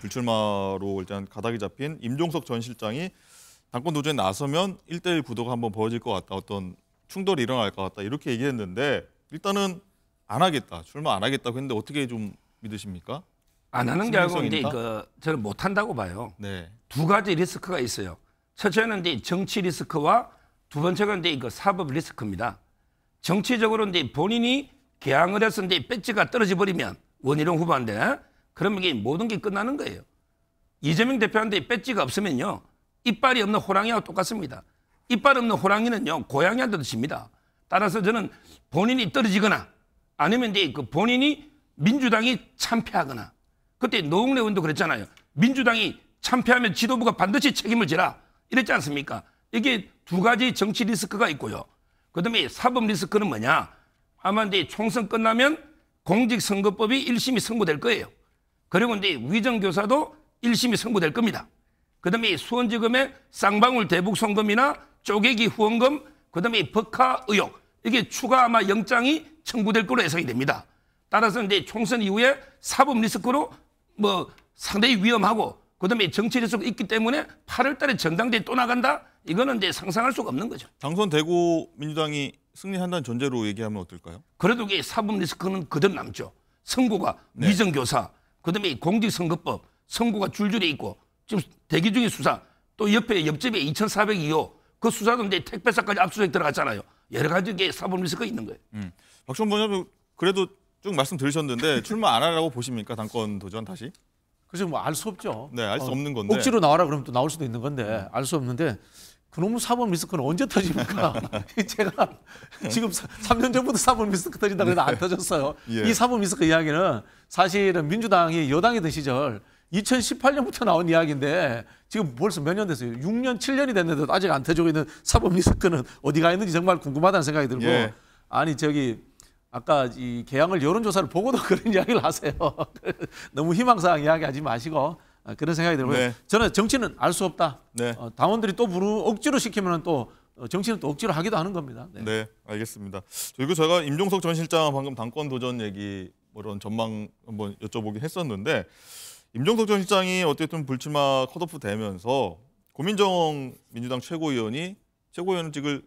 불출마로 일단 가닥이 잡힌 임종석 전 실장이 당권 도전에 나서면 1대1 구도가 한번 벌어질 것 같다. 어떤 충돌이 일어날 것 같다. 이렇게 얘기했는데 일단은 안 하겠다. 출마 안 하겠다고 했는데 어떻게 좀 믿으십니까? 안 하는 게 아니고 이제 저는 못 한다고 봐요. 네. 두 가지 리스크가 있어요. 첫째는 이제 정치 리스크와 두 번째가 이제 사법 리스크입니다. 정치적으로 이제 본인이 개항을 해서 이제 배지가 떨어져 버리면 원희룡 후보인데 그러면 이게 모든 게 끝나는 거예요. 이재명 대표한테 배지가 없으면요. 이빨이 없는 호랑이와 똑같습니다. 이빨 없는 호랑이는요. 고양이한테 드십니다. 따라서 저는 본인이 떨어지거나 아니면 이제 본인이 민주당이 참패하거나 그때 노웅래 의원도 그랬잖아요. 민주당이 참패하면 지도부가 반드시 책임을 지라 이랬지 않습니까? 이게 두 가지 정치 리스크가 있고요. 그다음에 사법 리스크는 뭐냐? 아마 이제 총선 끝나면 공직선거법이 1심이 선고될 거예요. 그리고 이제 위정교사도 1심이 선고될 겁니다. 그다음에 수원지검의 쌍방울 대북 송금이나 쪼개기 후원금, 그다음에 법카 의혹, 이게 추가 아마 영장이 청구될 걸로 예상이 됩니다. 따라서 이제 총선 이후에 사법 리스크로 뭐 상당히 위험하고, 그다음에 정치 리스크가 있기 때문에 8월달에 전당대회 또 나간다? 이거는 이제 상상할 수가 없는 거죠. 당선되고 민주당이 승리한다는 전제로 얘기하면 어떨까요? 그래도 이게 사법 리스크는 그대로 남죠. 선고가 네. 위정교사, 그다음에 공직선거법, 선고가 줄줄이 있고, 지금 대기 중인 수사, 또 옆에 옆집에 2,402호 그 수사도 이제 택배사까지 압수수색 들어갔잖아요. 여러 가지 게 사법 리스크가 있는 거예요. 박지원 본부장님 그래도 쭉 말씀 들으셨는데 출마 안 하라고 보십니까? 당권 도전 다시? 그래서 뭐 알 수 없죠. 네, 알 수 없는 건데. 억지로 나와라 그러면 또 나올 수도 있는 건데 알 수 없는데 그놈의 사법 리스크는 언제 터집니까? 제가 지금 3년 전부터 사법 리스크 터진다 그래도 안 터졌어요. 예. 이 사법 리스크 이야기는 사실은 민주당이 여당이던 시절 2018년부터 나온 이야기인데 지금 벌써 몇 년 됐어요. 6년, 7년이 됐는데도 아직 안 터지고 있는 사법 리스크는 어디 가 있는지 정말 궁금하다는 생각이 들고 예. 아니 저기 아까 이 개항을 여론조사를 보고도 그런 이야기를 하세요. 너무 희망사항 이야기하지 마시고 그런 생각이 들고요. 네. 저는 정치는 알 수 없다. 네. 당원들이 또 억지로 시키면 또 정치는 또 억지로 하기도 하는 겁니다. 네. 네, 알겠습니다. 그리고 제가 임종석 전 실장 방금 당권 도전 얘기 그런 전망 한번 여쭤보긴 했었는데 임종석 전 실장이 어쨌든 불출마 컷오프 되면서 고민정 민주당 최고위원직을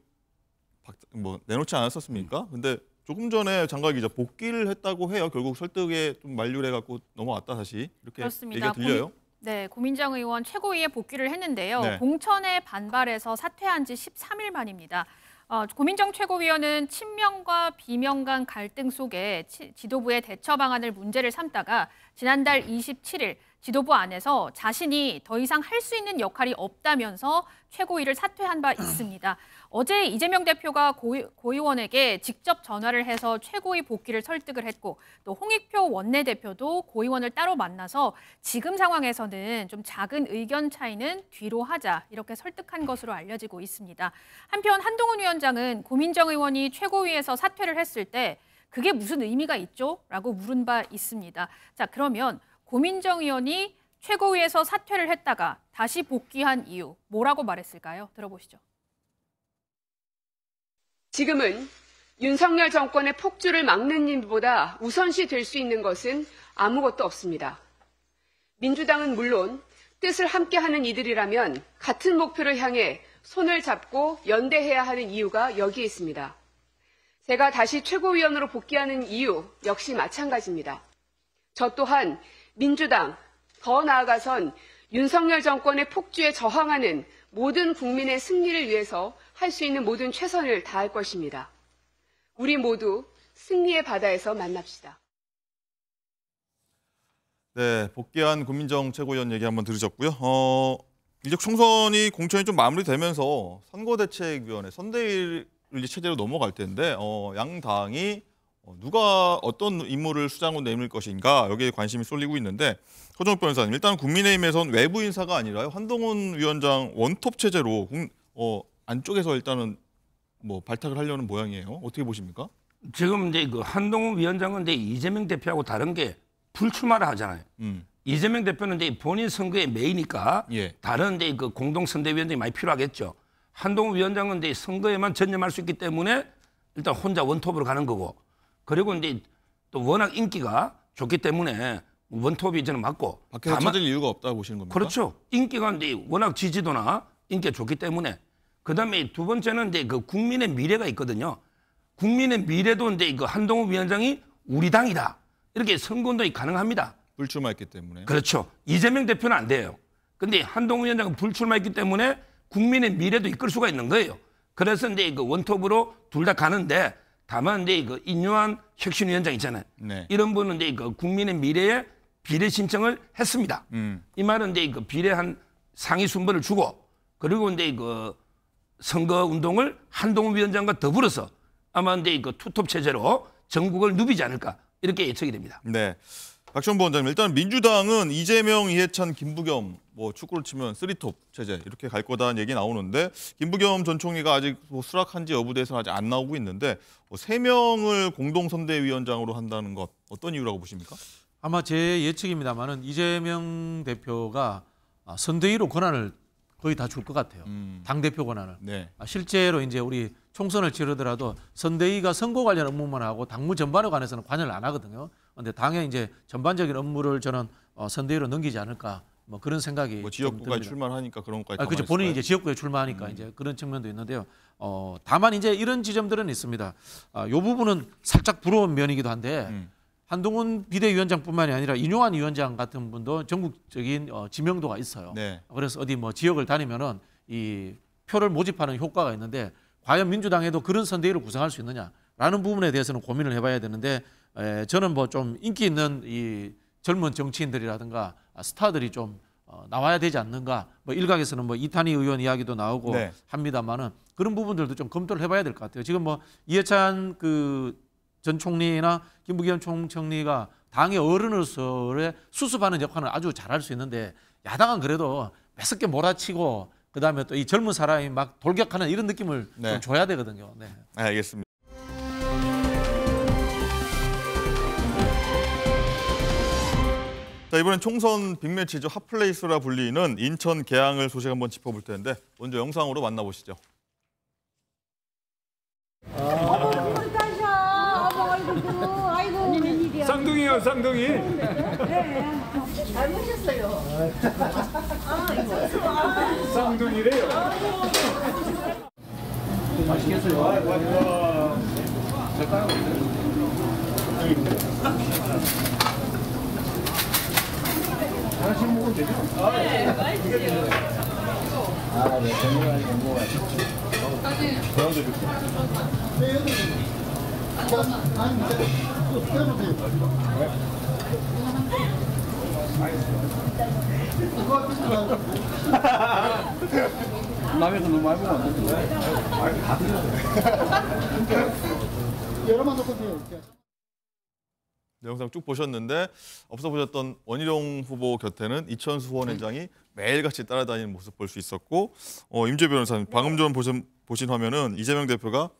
내놓지 않았었습니까? 근데 조금 전에 장관 기자 복귀를 했다고 해요. 결국 설득에 좀 만류를 해갖고 넘어왔다 다시 이렇게 그렇습니다. 얘기가 들려요. 네, 고민정 의원 최고위에 복귀를 했는데요. 네. 공천에 반발해서 사퇴한 지 13일 만입니다. 고민정 최고위원은 친명과 비명 간 갈등 속에 지도부의 대처 방안을 문제를 삼다가 지난달 27일 지도부 안에서 자신이 더 이상 할 수 있는 역할이 없다면서 최고위를 사퇴한 바 있습니다. 어제 이재명 대표가 고의원에게 직접 전화를 해서 최고위 복귀를 설득을 했고 또 홍익표 원내대표도 고의원을 따로 만나서 지금 상황에서는 좀 작은 의견 차이는 뒤로 하자 이렇게 설득한 것으로 알려지고 있습니다. 한편 한동훈 위원장은 고민정 의원이 최고위에서 사퇴를 했을 때 그게 무슨 의미가 있죠? 라고 물은 바 있습니다. 자, 그러면 고민정 의원이 최고위에서 사퇴를 했다가 다시 복귀한 이유 뭐라고 말했을까요? 들어보시죠. 지금은 윤석열 정권의 폭주를 막는 일보다 우선시 될 수 있는 것은 아무것도 없습니다. 민주당은 물론 뜻을 함께하는 이들이라면 같은 목표를 향해 손을 잡고 연대해야 하는 이유가 여기에 있습니다. 제가 다시 최고위원으로 복귀하는 이유 역시 마찬가지입니다. 저 또한 민주당, 더 나아가선 윤석열 정권의 폭주에 저항하는 모든 국민의 승리를 위해서 할 수 있는 모든 최선을 다할 것입니다. 우리 모두 승리의 바다에서 만납시다. 네, 복귀한 고민정 최고위원 얘기 한번 들으셨고요. 이제 총선이 공천이 좀 마무리되면서 선거대책위원회 선대위 체제로 넘어갈 텐데 양 당이 누가 어떤 임무를 수장으로 내밀 것인가 여기에 관심이 쏠리고 있는데 허정욱 변호사님, 일단 국민의힘에선 외부 인사가 아니라 한동훈 위원장 원톱 체제로 안쪽에서 일단은 발탁을 하려는 모양이에요. 어떻게 보십니까? 지금 이제 그 한동훈 위원장은 이제 이재명 대표하고 다른 게 불출마를 하잖아요. 이재명 대표는 이제 본인 선거의 메이니까 예. 다른 이제 그 공동 선대위원장이 많이 필요하겠죠. 한동훈 위원장은 이제 선거에만 전념할 수 있기 때문에 일단 혼자 원톱으로 가는 거고, 그리고 이제 또 워낙 인기가 좋기 때문에 원톱이 저는 맞고. 밖에서 찾을 이유가 없다고 보시는 겁니까? 그렇죠. 인기가 이제 워낙 지지도나 인기가 좋기 때문에. 그다음에 두 번째는 이제 그 국민의 미래가 있거든요. 국민의 미래도 이제 그 한동훈 위원장이 우리 당이다. 이렇게 선거운동이 가능합니다. 불출마했기 때문에. 그렇죠. 이재명 대표는 안 돼요. 근데 한동훈 위원장은 불출마했기 때문에 국민의 미래도 이끌 수가 있는 거예요. 그래서 이제 그 원톱으로 둘 다 가는데, 다만 이제 그 인요한 혁신위원장 있잖아요. 네. 이런 분은 이제 그 국민의 미래에 비례 신청을 했습니다. 이 말은 이제 그 비례 한 상위 순번을 주고, 그리고 이제 그 선거 운동을 한동훈 위원장과 더불어서 아마 이제 그 투톱 체제로 전국을 누비지 않을까 이렇게 예측이 됩니다. 네. 박시원 부원장님, 일단 민주당은 이재명, 이해찬, 김부겸 뭐 축구를 치면 3톱 체제 이렇게 갈 거다는 얘기 나오는데 김부겸 전 총리가 아직 뭐 수락한지 여부에 대해서는 아직 안 나오고 있는데 3명을 공동선대위원장으로 한다는 것 어떤 이유라고 보십니까? 아마 제 예측입니다만은 이재명 대표가 선대위로 권한을 거의 다 줄 것 같아요. 당대표 권한을. 네. 실제로 이제 우리 총선을 치르더라도 선대위가 선거 관련 업무만 하고 당무 전반에 관해서는 관여를 안 하거든요. 그런데 당의 이제 전반적인 업무를 저는 선대위로 넘기지 않을까 뭐 그런 생각이 뭐 지역구에 출마하니까 그런 것까지. 그렇죠. 본인이 이제 지역구에 출마하니까 이제 그런 측면도 있는데요. 다만 이제 이런 지점들은 있습니다. 이 부분은 살짝 부러운 면이기도 한데 한동훈 비대위원장뿐만이 아니라 인용환 위원장 같은 분도 전국적인 지명도가 있어요. 네. 그래서 어디 뭐 지역을 다니면은 이 표를 모집하는 효과가 있는데 과연 민주당에도 그런 선대위를 구성할 수 있느냐라는 부분에 대해서는 고민을 해봐야 되는데 저는 뭐 좀 인기 있는 이 젊은 정치인들이라든가 스타들이 좀 나와야 되지 않는가. 뭐 일각에서는 뭐 이탄희 의원 이야기도 나오고 네. 합니다만은 그런 부분들도 좀 검토를 해봐야 될 것 같아요. 지금 뭐 이해찬 전 총리나 김부겸 총리가 당의 어른으로서의 수습하는 역할을 아주 잘할 수 있는데 야당은 그래도 매섭게 몰아치고 그다음에 또 이 젊은 사람이 막 돌격하는 이런 느낌을 네. 좀 줘야 되거든요. 네. 알겠습니다. 자, 이번엔 총선 빅매치죠. 핫플레이스라 불리는 인천 계양을 소식 한번 짚어볼 텐데 먼저 영상으로 만나보시죠. 쌍둥이요, 쌍둥이. 잘 모셨어요. 쌍둥이래요. 맛있겠어요. 하나씩 먹으면 되죠? 네, 맛있어요. 네, 건강하게 먹어야죠. 그런데 남에서 너무 많이 먹으면 안 되는데. 여러분 놓고 네, 영상 쭉 보셨는데 앞서 보셨던 원희룡 후보 곁에는 이천수 후원회장이 매일같이 따라다니는 모습 볼 수 있었고 임재 변호사님 방금 전 보신 화면은 이재명 대표가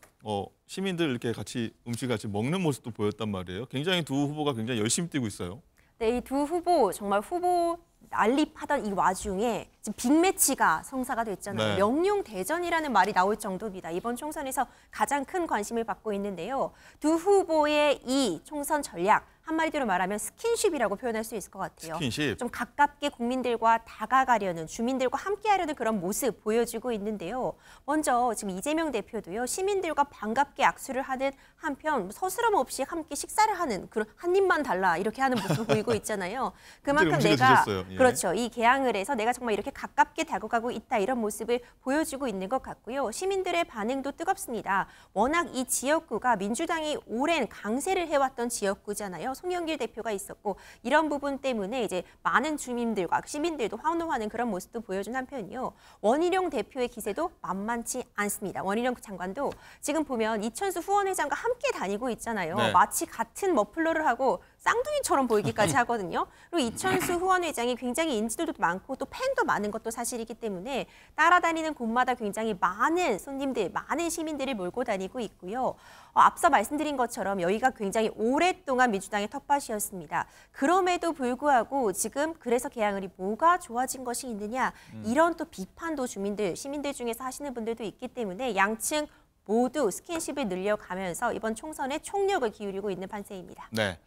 시민들 이렇게 같이 음식 같이 먹는 모습도 보였단 말이에요. 굉장히 두 후보가 굉장히 열심히 뛰고 있어요. 네, 이 두 후보 정말 후보 난립하던 이 와중에 지금 빅매치가 성사가 됐잖아요. 네. 명룡 대전이라는 말이 나올 정도입니다. 이번 총선에서 가장 큰 관심을 받고 있는데요. 두 후보의 이 총선 전략 한마디로 말하면 스킨십이라고 표현할 수 있을 것 같아요. 스킨십. 좀 가깝게 국민들과 다가가려는, 주민들과 함께하려는 그런 모습 보여주고 있는데요. 먼저 지금 이재명 대표도요. 시민들과 반갑게 악수를 하는 한편 서스럼 없이 함께 식사를 하는 그런 한 입만 달라 이렇게 하는 모습을 보이고 있잖아요. 그만큼 내가 드셨어요. 예. 그렇죠. 이 계양을 해서 내가 정말 이렇게 가깝게 다가가고 있다 이런 모습을 보여주고 있는 것 같고요. 시민들의 반응도 뜨겁습니다. 워낙 이 지역구가 민주당이 오랜 강세를 해왔던 지역구잖아요. 송영길 대표가 있었고 이런 부분 때문에 이제 많은 주민들과 시민들도 환호하는 그런 모습도 보여준 한편이요. 원희룡 대표의 기세도 만만치 않습니다. 원희룡 장관도 지금 보면 이천수 후원회장과 함께 다니고 있잖아요. 네. 마치 같은 머플러를 하고 쌍둥이처럼 보이기까지 하거든요. 그리고 이천수 후원회장이 굉장히 인지도도 많고 또 팬도 많은 것도 사실이기 때문에 따라다니는 곳마다 굉장히 많은 손님들, 많은 시민들이 몰고 다니고 있고요. 앞서 말씀드린 것처럼 여기가 굉장히 오랫동안 민주당의 텃밭이었습니다. 그럼에도 불구하고 지금 그래서 계양을이 뭐가 좋아진 것이 있느냐 이런 또 비판도 시민들 중에서 하시는 분들도 있기 때문에 양층 모두 스킨십을 늘려가면서 이번 총선에 총력을 기울이고 있는 판세입니다. 네.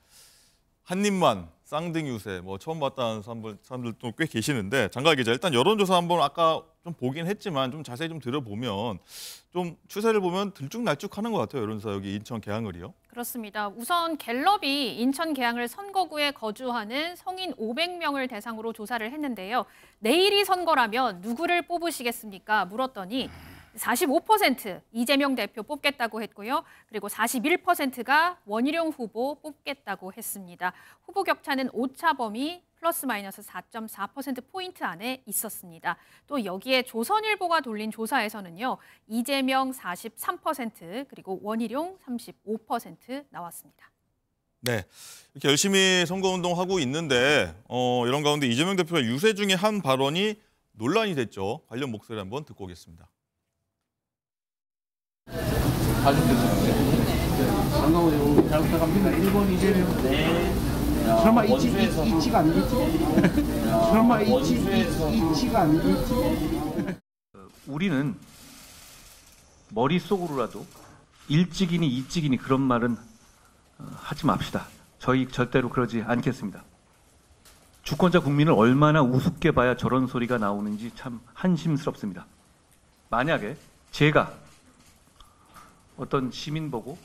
한 입만 쌍둥이 유세 뭐 처음 봤다는 사람들도 꽤 계시는데 장가 기자 일단 여론조사 한번 아까 좀 보긴 했지만 좀 자세히 좀 들어보면 좀 추세를 보면 들쭉날쭉하는 것 같아요. 여론조사 여기 인천 계양을이요. 그렇습니다. 우선 갤럽이 인천 계양을 선거구에 거주하는 성인 500명을 대상으로 조사를 했는데요. 내일이 선거라면 누구를 뽑으시겠습니까? 물었더니 45% 이재명 대표 뽑겠다고 했고요. 그리고 41%가 원희룡 후보 뽑겠다고 했습니다. 후보 격차는 오차 범위 플러스 마이너스 4.4%포인트 안에 있었습니다. 또 여기에 조선일보가 돌린 조사에서는요. 이재명 43% 그리고 원희룡 35% 나왔습니다. 네, 이렇게 열심히 선거운동하고 있는데 이런 가운데 이재명 대표가 유세 중에 한 발언이 논란이 됐죠. 관련 목소리 한번 듣고 오겠습니다. 반가워요. 잘 부탁합니다. 1번 이재명. 네. 설마 이치가 아니겠지? 설마 이치가 아니겠지? 우리는 머릿속으로라도 일찍이니 이찍이니 그런 말은 하지 맙시다. 저희 절대로 그러지 않겠습니다. 주권자 국민을 얼마나 우습게 봐야 저런 소리가 나오는지 참 한심스럽습니다. 만약에 제가 어떤 시민 보고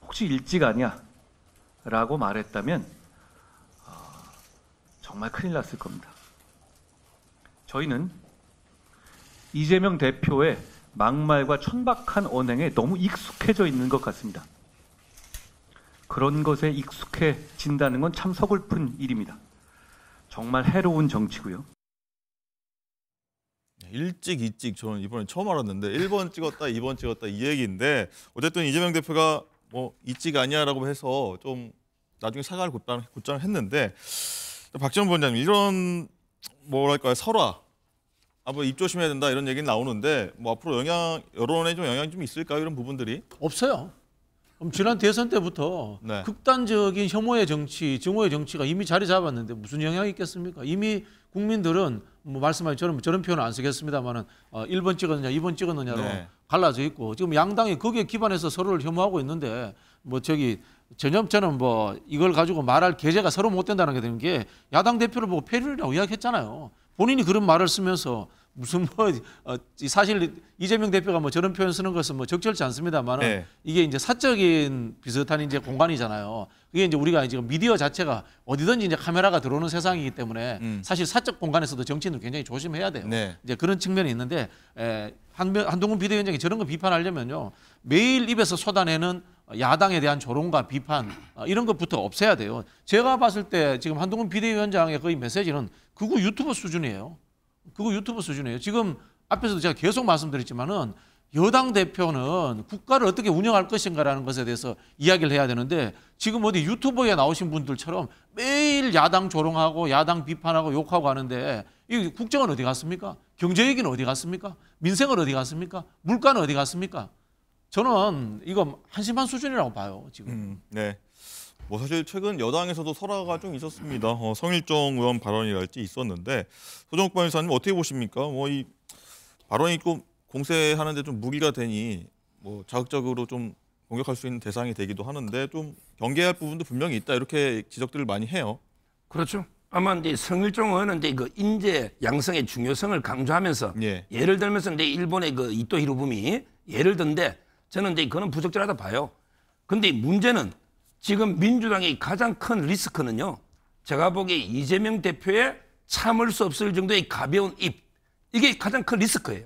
혹시 일찍 아니야? 라고 말했다면 정말 큰일 났을 겁니다. 저희는 이재명 대표의 막말과 천박한 언행에 너무 익숙해져 있는 것 같습니다. 그런 것에 익숙해진다는 건 참 서글픈 일입니다. 정말 해로운 정치고요. 일찍 이찍 저는 이번에 처음 알았는데 1번 찍었다 2번 찍었다 이 얘기인데 어쨌든 이재명 대표가 뭐 이찍 아니야라고 해서 좀 나중에 사과를 곧장 했는데 박지원 본장님 이런 뭐랄까요 설화 뭐 입 조심해야 된다 이런 얘기는 나오는데 뭐 앞으로 여론에 좀 영향이 좀 있을까요 이런 부분들이? 없어요. 그럼 지난 대선 때부터 네. 극단적인 혐오의 정치, 증오의 정치가 이미 자리 잡았는데 무슨 영향이 있겠습니까? 이미 국민들은 뭐 말씀하신 저런 표현은 안 쓰겠습니다만은 1번 찍었느냐, 2번 찍었느냐로 네. 갈라져 있고 지금 양당이 거기에 기반해서 서로를 혐오하고 있는데 뭐 전혀 저는 뭐 이걸 가지고 말할 계제가 서로 못 된다는 게 되는 게 야당 대표를 보고 패륜이라고 이야기했잖아요. 본인이 그런 말을 쓰면서 무슨 사실 이재명 대표가 뭐 저런 표현 쓰는 것은 뭐 적절치 않습니다만은 네. 이게 이제 사적인 비슷한 이제 공간이잖아요. 그게 이제 우리가 지금 미디어 자체가 어디든지 이제 카메라가 들어오는 세상이기 때문에 사실 사적 공간에서도 정치인들 굉장히 조심해야 돼요. 네. 이제 그런 측면이 있는데 한동훈 비대위원장이 저런 거 비판하려면요 매일 입에서 쏟아내는 야당에 대한 조롱과 비판 이런 것부터 없애야 돼요. 제가 봤을 때 지금 한동훈 비대위원장의 거의 메시지는 그거 유튜버 수준이에요. 그거 유튜브 수준이에요. 지금 앞에서도 제가 계속 말씀드렸지만은 여당 대표는 국가를 어떻게 운영할 것인가라는 것에 대해서 이야기를 해야 되는데 지금 어디 유튜버에 나오신 분들처럼 매일 야당 조롱하고 야당 비판하고 욕하고 하는데 이 국정은 어디 갔습니까? 경제 얘기는 어디 갔습니까? 민생은 어디 갔습니까? 물가는 어디 갔습니까? 저는 이거 한심한 수준이라고 봐요, 지금. 네. 뭐 사실 최근 여당에서도 설화가 좀 있었습니다. 성일종 의원 발언이랄지 있었는데 소정욱 변호사님 어떻게 보십니까? 뭐 이 발언이 좀 공세하는데 좀 무기가 되니 뭐 자극적으로 좀 공격할 수 있는 대상이 되기도 하는데 좀 경계할 부분도 분명히 있다 이렇게 지적들을 많이 해요. 그렇죠. 아마 이제 성일종 의원은 이제 그 인재 양성의 중요성을 강조하면서 예를 들면서 이제 일본의 그 이토 히로부미 예를 든데 저는 이제 그건 부적절하다 봐요. 근데 문제는 지금 민주당의 가장 큰 리스크는요. 제가 보기에 이재명 대표의 참을 수 없을 정도의 가벼운 입. 이게 가장 큰 리스크예요.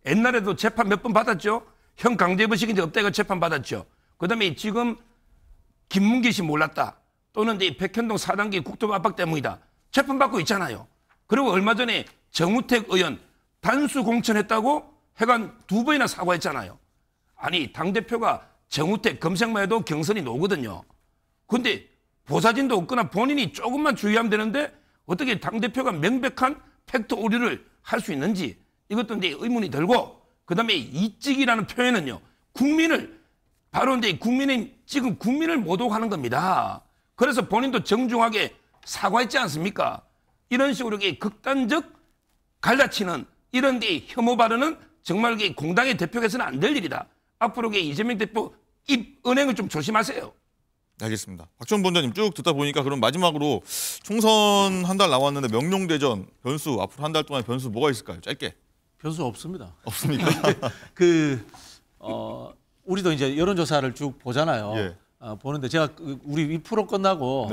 옛날에도 재판 몇 번 받았죠. 형 강제부식인지 없다 이거 재판 받았죠. 그다음에 지금 김문기 씨 몰랐다. 또는 이제 백현동 4단계 국토부 압박 때문이다. 재판 받고 있잖아요. 그리고 얼마 전에 정우택 의원 단수 공천했다고 해간 2번이나 사과했잖아요. 아니 당대표가 정우택 검색만 해도 경선이 나오거든요. 근데 보사진도 없거나 본인이 조금만 주의하면 되는데 어떻게 당대표가 명백한 팩트 오류를 할 수 있는지 이것도 이제 의문이 들고 그다음에 이찍이라는 표현은요. 국민을 바로 이제 지금 국민을 모독하는 겁니다. 그래서 본인도 정중하게 사과했지 않습니까? 이런 식으로 극단적 갈라치는 이런 데 혐오 발언은 정말 공당의 대표께서는 안 될 일이다. 앞으로 이재명 대표 입 은행을 좀 조심하세요. 알겠습니다. 박지원 본장님 쭉 듣다 보니까 그럼 마지막으로 총선 한 달 남았는데 명룡대전 변수 앞으로 한 달 동안 변수 뭐가 있을까요? 짧게. 변수 없습니다. 없습니까? 우리도 이제 여론조사를 쭉 보잖아요. 보는데 제가 우리 2% 끝나고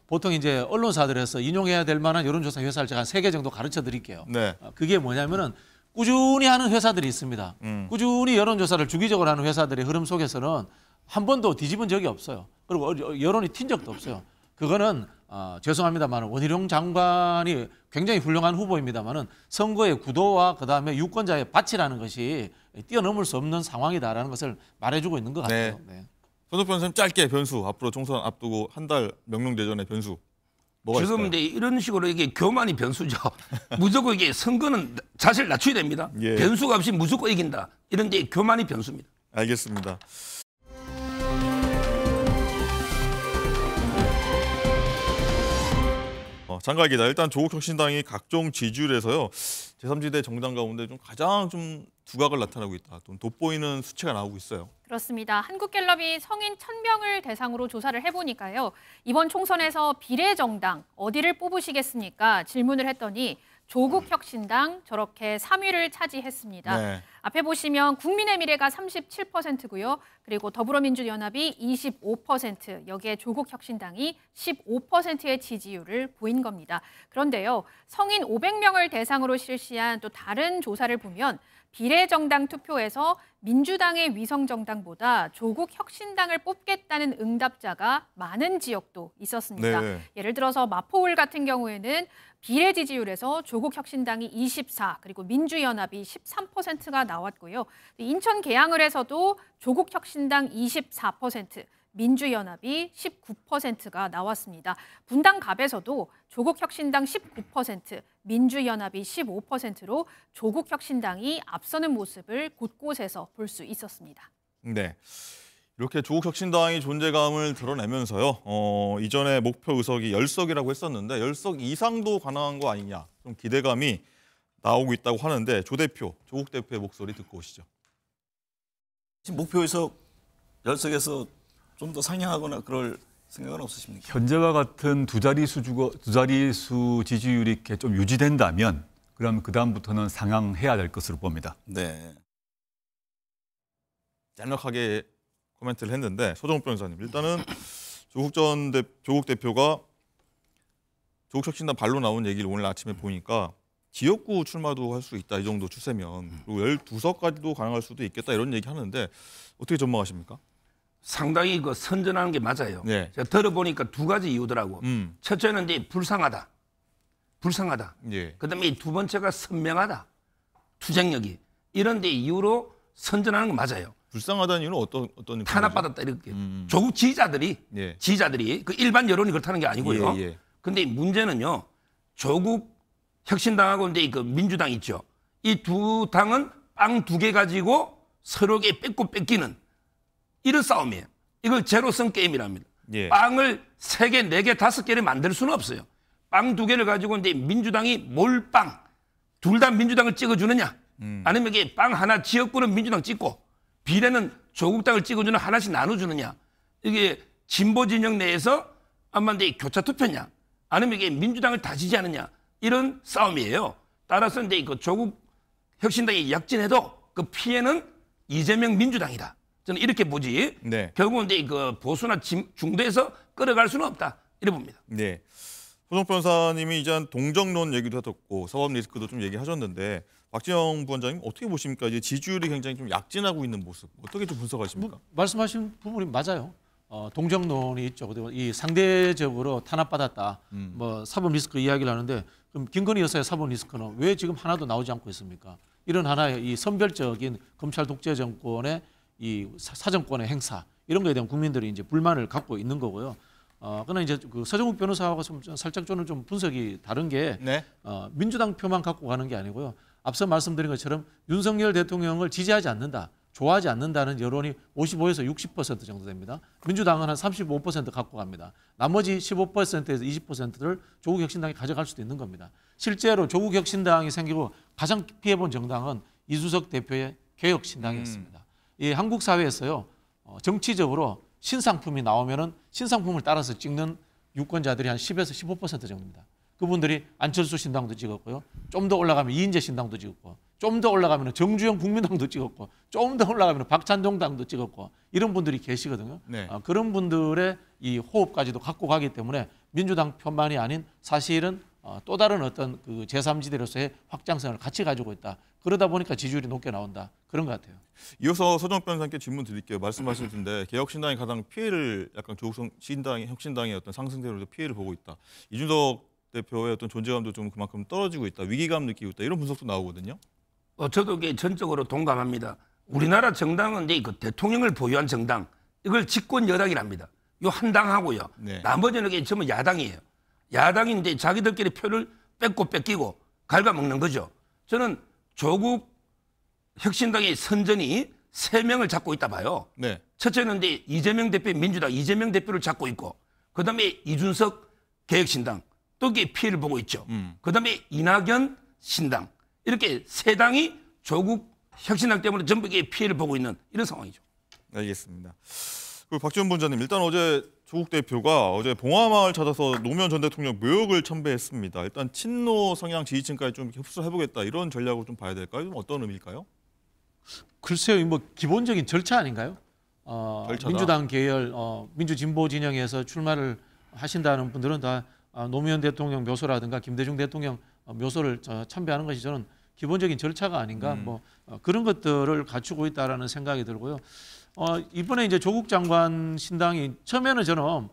보통 이제 언론사들에서 인용해야 될 만한 여론조사 회사를 제가 한 3개 정도 가르쳐 드릴게요. 그게 뭐냐면은 꾸준히 하는 회사들이 있습니다. 꾸준히 여론조사를 주기적으로 하는 회사들의 흐름 속에서는 한 번도 뒤집은 적이 없어요. 그리고 여론이 튄 적도 없어요. 그거는 죄송합니다만 원희룡 장관이 굉장히 훌륭한 후보입니다만은 선거의 구도와 그다음에 유권자의 밭이라는 것이 뛰어넘을 수 없는 상황이다라는 것을 말해주고 있는 것 같아요. 손석희 변호사님 짧게 변수 앞으로 총선 앞두고 한 달 명령대전의 변수 뭐가 지금 있을까요? 근데 이런 식으로 이게 교만이 변수죠. 무조건 이게 선거는 자세를 낮춰야 됩니다. 예. 변수가 없이 무조건 이긴다. 이런 게 교만이 변수입니다. 알겠습니다. 장관기다. 일단 조국혁신당이 각종 지지율에서요 제3지대 정당 가운데 좀 가장 좀 두각을 나타내고 있다. 좀 돋보이는 수치가 나오고 있어요. 그렇습니다. 한국갤럽이 성인 1000명을 대상으로 조사를 해보니까요. 이번 총선에서 비례정당 어디를 뽑으시겠습니까? 질문을 했더니 조국혁신당 저렇게 3위를 차지했습니다. 네. 앞에 보시면 국민의 미래가 37%고요. 그리고 더불어민주연합이 25%, 여기에 조국혁신당이 15%의 지지율을 보인 겁니다. 그런데요, 성인 500명을 대상으로 실시한 또 다른 조사를 보면 비례정당 투표에서 민주당의 위성정당보다 조국혁신당을 뽑겠다는 응답자가 많은 지역도 있었습니다. 네. 예를 들어서 마포울 같은 경우에는 비례 지지율에서 조국혁신당이 24, 그리고 민주연합이 13%가 나왔고요. 인천 계양을에서도 조국혁신당 24%, 민주연합이 19%가 나왔습니다. 분당갑에서도 조국혁신당 19%, 민주연합이 15%로 조국혁신당이 앞서는 모습을 곳곳에서 볼 수 있었습니다. 네. 이렇게 조국혁신당이 존재감을 드러내면서요. 이전에 목표 의석이 10석이라고 했었는데 10석 이상도 가능한 거 아니냐. 좀 기대감이 나오고 있다고 하는데 조 대표, 조국 대표의 목소리 듣고 오시죠. 지금 목표 의석 10석에서 좀 더 상향하거나 그럴 생각은 없으십니까? 현재와 같은 두 자릿수 지지율이 이렇게 좀 유지된다면 그럼 그다음부터는 상향해야 될 것으로 봅니다. 네. 짤막하게 코멘트를 했는데 소정욱 변호사님 일단은 조국 대표가 조국혁신당 발로 나온 얘기를 오늘 아침에 보니까 지역구 출마도 할 수 있다 이 정도 추세면 그리고 12석까지도 가능할 수도 있겠다 이런 얘기 하는데 어떻게 전망하십니까? 상당히 그 선전하는 게 맞아요. 네. 제가 들어보니까 두 가지 이유더라고. 첫째는 이제 불쌍하다. 예. 그다음에 두 번째가 선명하다. 투쟁력이. 이런 데 이유로 선전하는 건 맞아요. 불쌍하다는 이유는 어떤 탄압받았다 이렇게. 조국 지지자들이 그 일반 여론이 그렇다는 게 아니고요. 예. 근데 문제는요. 조국 혁신당하고 이제 그 민주당 있죠. 이 두 당은 빵 두 개 가지고 서로에게 뺏고 뺏기는 이런 싸움이에요. 이걸 제로섬 게임이랍니다. 예. 빵을 3개, 4개, 5개를 만들 수는 없어요. 빵 2개를 가지고 이제 민주당이 몰빵, 둘 다 민주당을 찍어주느냐, 아니면 이게 빵 하나 지역구는 민주당 찍고 비례는 조국당을 찍어주는 하나씩 나눠주느냐, 이게 진보 진영 내에서 아마 이제 교차 투표냐, 아니면 이게 민주당을 다 지지하느냐 이런 싸움이에요. 따라서 이제 그 조국 혁신당이 약진해도 그 피해는 이재명 민주당이다. 저는 이렇게 보지. 네. 결국은 이제 그 보수나 중도에서 끌어갈 수는 없다. 이렇게 봅니다. 네. 소정 변호사님이 이제 동정론 얘기도 하셨고 사법 리스크도 좀 얘기하셨는데 박진영 부원장님 어떻게 보십니까? 이제 지지율이 굉장히 좀 약진하고 있는 모습 어떻게 좀 분석하십니까? 말씀하신 부분이 맞아요. 동정론이 있죠. 그리고 이 상대적으로 탄압받았다. 뭐 사법 리스크 이야기를 하는데 그럼 김건희 여사의 사법 리스크는 왜 지금 하나도 나오지 않고 있습니까? 이런 하나의 이 선별적인 검찰 독재 정권의 이 사정권의 행사 이런 거에 대한 국민들이 이제 불만을 갖고 있는 거고요. 그러나 이제 그 서정욱 변호사하고 좀 살짝 저는 좀 분석이 다른 게 민주당 표만 갖고 가는 게 아니고요. 앞서 말씀드린 것처럼 윤석열 대통령을 지지하지 않는다, 좋아하지 않는다는 여론이 55에서 60% 정도 됩니다. 민주당은 한 35% 갖고 갑니다. 나머지 15%에서 20%를 조국혁신당이 가져갈 수도 있는 겁니다. 실제로 조국혁신당이 생기고 가장 피해본 정당은 이준석 대표의 개혁신당이었습니다. 이 한국 사회에서요 정치적으로 신상품이 나오면은 신상품을 따라서 찍는 유권자들이 한 10에서 15% 정도입니다. 그분들이 안철수 신당도 찍었고요. 좀 더 올라가면 이인재 신당도 찍었고, 좀 더 올라가면 정주영 국민당도 찍었고, 좀 더 올라가면 박찬종 당도 찍었고 이런 분들이 계시거든요. 네. 그런 분들의 이 호흡까지도 갖고 가기 때문에 민주당 편만이 아닌 사실은 또 다른 어떤 그 제3지대로서의 확장성을 같이 가지고 있다. 그러다 보니까 지지율이 높게 나온다. 그런 것 같아요. 이어서 서정욱 변호사님께 질문 드릴게요. 말씀하실 텐데 개혁신당이 가장 피해를 약간 조국신당의 혁신당의 어떤 상승세로 피해를 보고 있다. 이준석 대표의 어떤 존재감도 좀 그만큼 떨어지고 있다. 위기감 느끼고 있다. 이런 분석도 나오거든요. 저도 이게 전적으로 동감합니다. 우리나라 정당은 이제 그 대통령을 보유한 정당 이걸 집권 여당이랍니다. 요 한 당하고요. 네. 나머지는 이게 전부 야당이에요. 야당이 이제 자기들끼리 표를 뺏기고 갉아먹는 거죠. 저는 조국 혁신당의 선전이 3명을 잡고 있다 봐요. 네. 첫째는 이제 이재명 대표 민주당 이재명 대표를 잡고 있고, 그다음에 이준석 개혁신당 또 이게 피해를 보고 있죠. 그다음에 이낙연 신당 이렇게 3당이 조국 혁신당 때문에 전부 이게 피해를 보고 있는 이런 상황이죠. 알겠습니다. 그리고 박지원 본자님, 일단 어제 조국 대표가 어제 봉화마을 찾아서 노무현 전 대통령 묘역을 참배했습니다. 일단 친노 성향 지지층까지 좀 흡수를 해보겠다 이런 전략으로 좀 봐야 될까요? 좀 어떤 의미일까요? 글쎄요, 뭐 기본적인 절차 아닌가요? 절차다. 민주당 계열, 민주진보 진영에서 출마를 하신다는 분들은 다 노무현 대통령 묘소라든가 김대중 대통령 묘소를 참배하는 것이 저는 기본적인 절차가 아닌가, 뭐 그런 것들을 갖추고 있다라는 생각이 들고요. 이번에 이제 조국 장관 신당이 처음에는 저는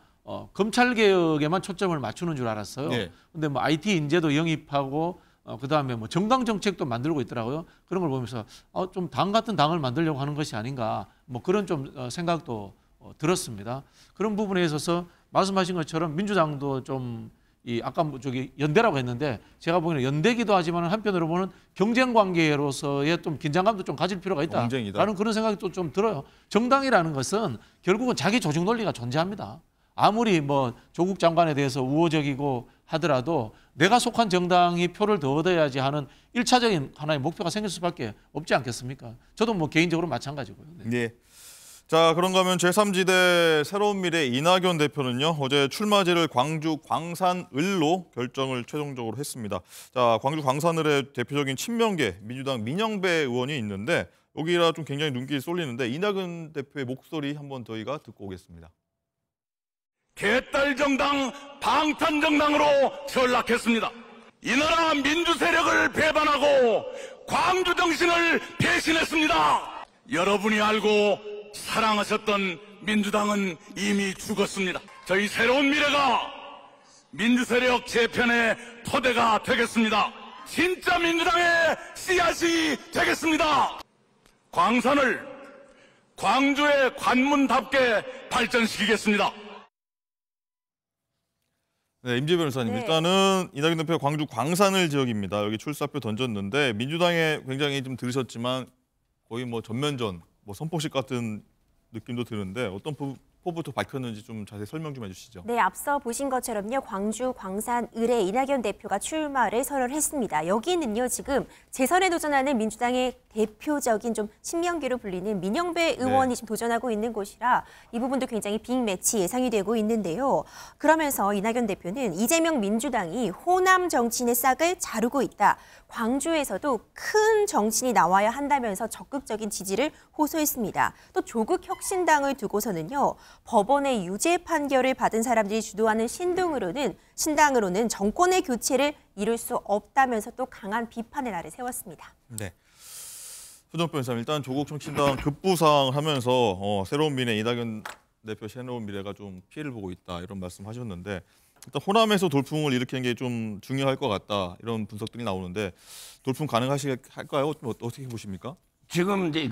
검찰 개혁에만 초점을 맞추는 줄 알았어요. 근데 뭐 IT 인재도 영입하고 그다음에 뭐 정당 정책도 만들고 있더라고요. 그런 걸 보면서 좀 당 같은 당을 만들려고 하는 것이 아닌가, 뭐 그런 좀 생각도 들었습니다. 그런 부분에 있어서 말씀하신 것처럼 민주당도 좀 아까 뭐 저기 연대라고 했는데 제가 보기에는 연대기도 하지만 한편으로 보면 경쟁 관계로서의 좀 긴장감도 좀 가질 필요가 있다. 라는 그런 생각이 또 좀 들어요. 정당이라는 것은 결국은 자기 조직 논리가 존재합니다. 아무리 뭐 조국 장관에 대해서 우호적이고 하더라도 내가 속한 정당이 표를 더 얻어야지 하는 1차적인 하나의 목표가 생길 수밖에 없지 않겠습니까? 저도 뭐 개인적으로 마찬가지고요. 네. 자, 그런가 하면 제3지대 새로운 미래 이낙연 대표는요, 어제 출마지를 광주 광산을로 결정을 최종적으로 했습니다. 자, 광주 광산을의 대표적인 친명계 민주당 민영배 의원이 있는데 여기라 좀 굉장히 눈길이 쏠리는데 이낙연 대표의 목소리 한번 저희가 듣고 오겠습니다. 개딸 정당 방탄정당으로 전락했습니다. 이 나라 민주 세력을 배반하고 광주 정신을 배신했습니다. 여러분이 알고 사랑하셨던 민주당은 이미 죽었습니다. 저희 새로운 미래가 민주세력 재편의 토대가 되겠습니다. 진짜 민주당의 씨앗이 되겠습니다. 광산을 광주의 관문답게 발전시키겠습니다. 네, 임재 변호사님, 일단은 이낙연 대표가 광주 광산을 지역입니다. 여기 출사표 던졌는데 민주당에 굉장히 좀 들으셨지만 거의 뭐 전면전, 뭐 선포식 같은 느낌도 드는데 어떤 포부터 밝혔는지 좀 자세히 설명 좀 해주시죠. 네, 앞서 보신 것처럼요. 광주 광산을에 이낙연 대표가 출마를 선언했습니다. 여기는요. 지금 재선에 도전하는 민주당의 대표적인 좀 친명계로 불리는 민영배 의원이 지금 도전하고 있는 곳이라 이 부분도 굉장히 빅매치 예상이 되고 있는데요. 그러면서 이낙연 대표는 이재명 민주당이 호남 정치인의 싹을 자르고 있다. 광주에서도 큰 정치인이 나와야 한다면서 적극적인 지지를 호소했습니다. 또 조국 혁신당을 두고서는요. 법원의 유죄 판결을 받은 사람들이 주도하는 신당으로는 정권의 교체를 이룰 수 없다면서 또 강한 비판의 날을 세웠습니다. 네. 손정표 변호사님, 일단 조국 혁신당 급부상을 하면서 새로운 미래 이낙연 대표 새로운 미래가 좀 피해를 보고 있다 이런 말씀하셨는데 일단 호남에서 돌풍을 일으키는 게 좀 중요할 것 같다 이런 분석들이 나오는데 돌풍 가능할까요? 어떻게 보십니까? 지금 이제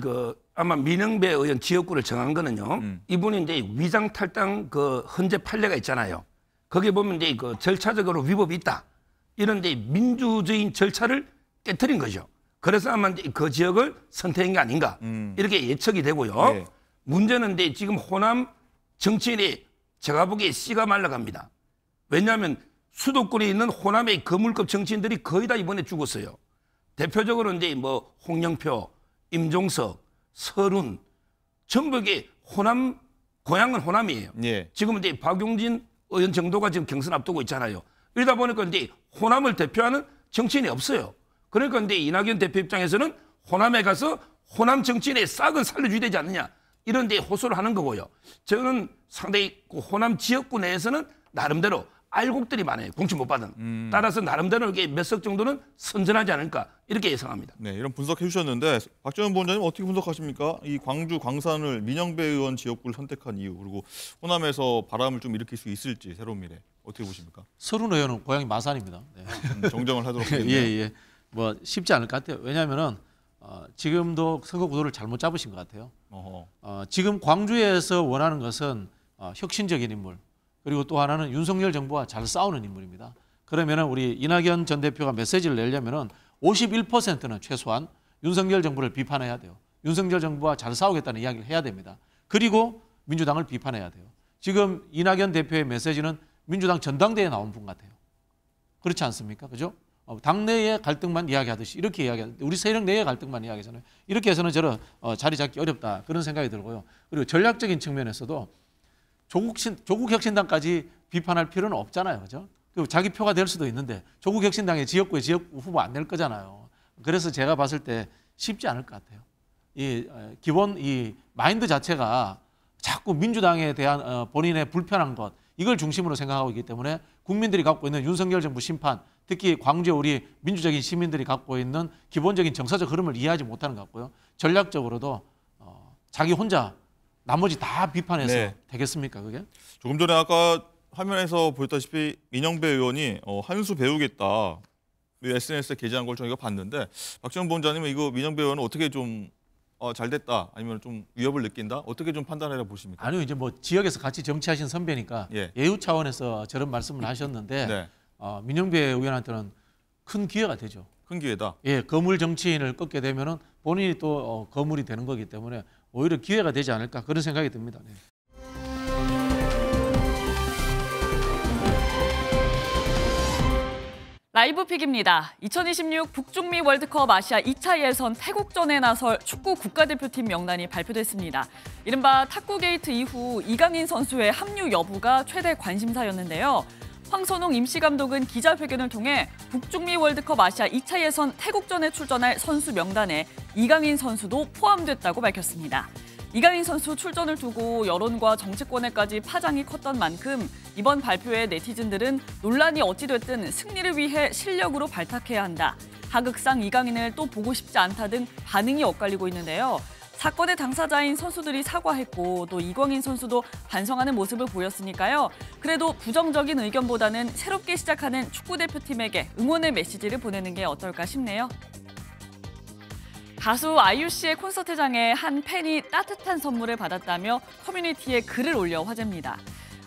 아마 민영배 의원 지역구를 정한 거는요. 이분이 이제 위장 탈당 헌재 판례가 있잖아요. 거기에 보면 이제 절차적으로 위법이 있다. 이런 이제 민주적인 절차를 깨트린 거죠. 그래서 아마 이제 그 지역을 선택한 게 아닌가 이렇게 예측이 되고요. 네. 문제는 이제 지금 호남 정치인이 제가 보기에 씨가 말라갑니다. 왜냐하면 수도권에 있는 호남의 거물급 정치인들이 거의 다 이번에 죽었어요. 대표적으로 이제 뭐 홍영표, 임종석, 서른 전부 이게 호남 고향은 호남이에요. 예. 지금 이제 박용진 의원 정도가 지금 경선 앞두고 있잖아요. 이러다 보니까 이제 호남을 대표하는 정치인이 없어요. 그러니까 이제 이낙연 대표 입장에서는 호남에 가서 호남 정치인의 싹은 살려줘야 되지 않느냐 이런 데 호소를 하는 거고요. 저는 상당히 호남 지역구 내에서는 나름대로 알곡들이 많아요. 공천 못 받은. 따라서 나름대로 이렇게 몇 석 정도는 선전하지 않을까 이렇게 예상합니다. 네, 이런 분석해 주셨는데 박지원 본자님 어떻게 분석하십니까? 이 광주 광산을 민영배 의원 지역구를 선택한 이유 그리고 호남에서 바람을 좀 일으킬 수 있을지 새로운 미래 어떻게 보십니까? 서른 의원은 고향이 마산입니다. 네. 정정을 하도록 하겠네요. 예. 뭐 쉽지 않을 것 같아요. 왜냐하면은 지금도 선거 구도를 잘못 잡으신 것 같아요. 지금 광주에서 원하는 것은 혁신적인 인물, 그리고 또 하나는 윤석열 정부와 잘 싸우는 인물입니다. 그러면은 우리 이낙연 전 대표가 메시지를 내려면은 51%는 최소한 윤석열 정부를 비판해야 돼요. 윤석열 정부와 잘 싸우겠다는 이야기를 해야 됩니다. 그리고 민주당을 비판해야 돼요. 지금 이낙연 대표의 메시지는 민주당 전당대회에 나온 분 같아요. 그렇지 않습니까? 그죠? 당내의 갈등만 이야기하듯이 이렇게 이야기하는데 우리 세력 내의 갈등만 이야기하잖아요. 이렇게 해서는 저는 자리 잡기 어렵다 그런 생각이 들고요. 그리고 전략적인 측면에서도 조국 혁신당까지 비판할 필요는 없잖아요. 그죠? 그리고 자기 표가 될 수도 있는데 조국 혁신당의 지역구에 지역 후보 안 낼 거잖아요. 그래서 제가 봤을 때 쉽지 않을 것 같아요. 기본 이 마인드 자체가 자꾸 민주당에 대한 본인의 불편한 것 이걸 중심으로 생각하고 있기 때문에 국민들이 갖고 있는 윤석열 정부 심판, 특히 광주의 우리 민주적인 시민들이 갖고 있는 기본적인 정서적 흐름을 이해하지 못하는 것 같고요. 전략적으로도 자기 혼자 나머지 다 비판해서 네. 되겠습니까, 그게? 조금 전에 아까 화면에서 보였다시피 민영배 의원이 한 수 배우겠다 SNS에 게재한 걸 저희가 봤는데 박지원 본자님은 이거 민영배 의원은 어떻게 좀 잘 됐다 아니면 좀 위협을 느낀다 어떻게 좀 판단해라 보십니까? 아니요, 이제 뭐 지역에서 같이 정치하신 선배니까 예우 차원에서 저런 말씀을 하셨는데 네. 민영배 의원한테는 큰 기회가 되죠. 큰 기회다. 예, 거물 정치인을 꺾게 되면은 본인이 또 거물이 되는 거기 때문에 오히려 기회가 되지 않을까 그런 생각이 듭니다. 네. 라이브 픽입니다. 2026 북중미 월드컵 아시아 2차 예선 태국전에 나설 축구 국가대표팀 명단이 발표됐습니다. 이른바 탁구 게이트 이후 이강인 선수의 합류 여부가 최대 관심사였는데요. 황선홍 임시감독은 기자회견을 통해 북중미 월드컵 아시아 2차 예선 태국전에 출전할 선수 명단에 이강인 선수도 포함됐다고 밝혔습니다. 이강인 선수 출전을 두고 여론과 정치권에까지 파장이 컸던 만큼 이번 발표에 네티즌들은 논란이 어찌됐든 승리를 위해 실력으로 발탁해야 한다. 하극상 이강인을 또 보고 싶지 않다 등 반응이 엇갈리고 있는데요. 사건의 당사자인 선수들이 사과했고 또 이광인 선수도 반성하는 모습을 보였으니까요. 그래도 부정적인 의견보다는 새롭게 시작하는 축구대표팀에게 응원의 메시지를 보내는 게 어떨까 싶네요. 가수 아이유 씨의 콘서트장에 한 팬이 따뜻한 선물을 받았다며 커뮤니티에 글을 올려 화제입니다.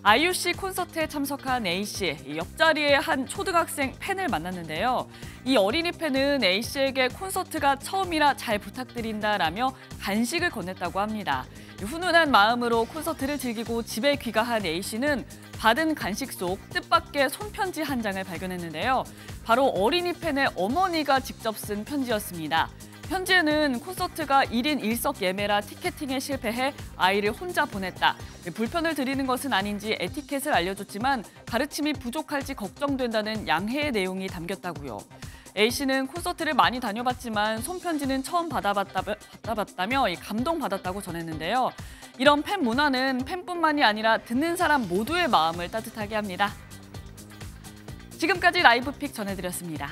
아이유 씨 콘서트에 참석한 A 씨, 옆자리에 한 초등학생 팬을 만났는데요. 이 어린이 팬은 A 씨에게 콘서트가 처음이라 잘 부탁드린다라며 간식을 건넸다고 합니다. 훈훈한 마음으로 콘서트를 즐기고 집에 귀가한 A 씨는 받은 간식 속 뜻밖의 손편지 한 장을 발견했는데요. 바로 어린이 팬의 어머니가 직접 쓴 편지였습니다. 편지에는 콘서트가 1인 1석 예매라 티켓팅에 실패해 아이를 혼자 보냈다. 불편을 드리는 것은 아닌지 에티켓을 알려줬지만 가르침이 부족할지 걱정된다는 양해의 내용이 담겼다고요. A씨는 콘서트를 많이 다녀봤지만 손편지는 처음 받아봤다며 감동받았다고 전했는데요. 이런 팬 문화는 팬뿐만이 아니라 듣는 사람 모두의 마음을 따뜻하게 합니다. 지금까지 라이브픽 전해드렸습니다.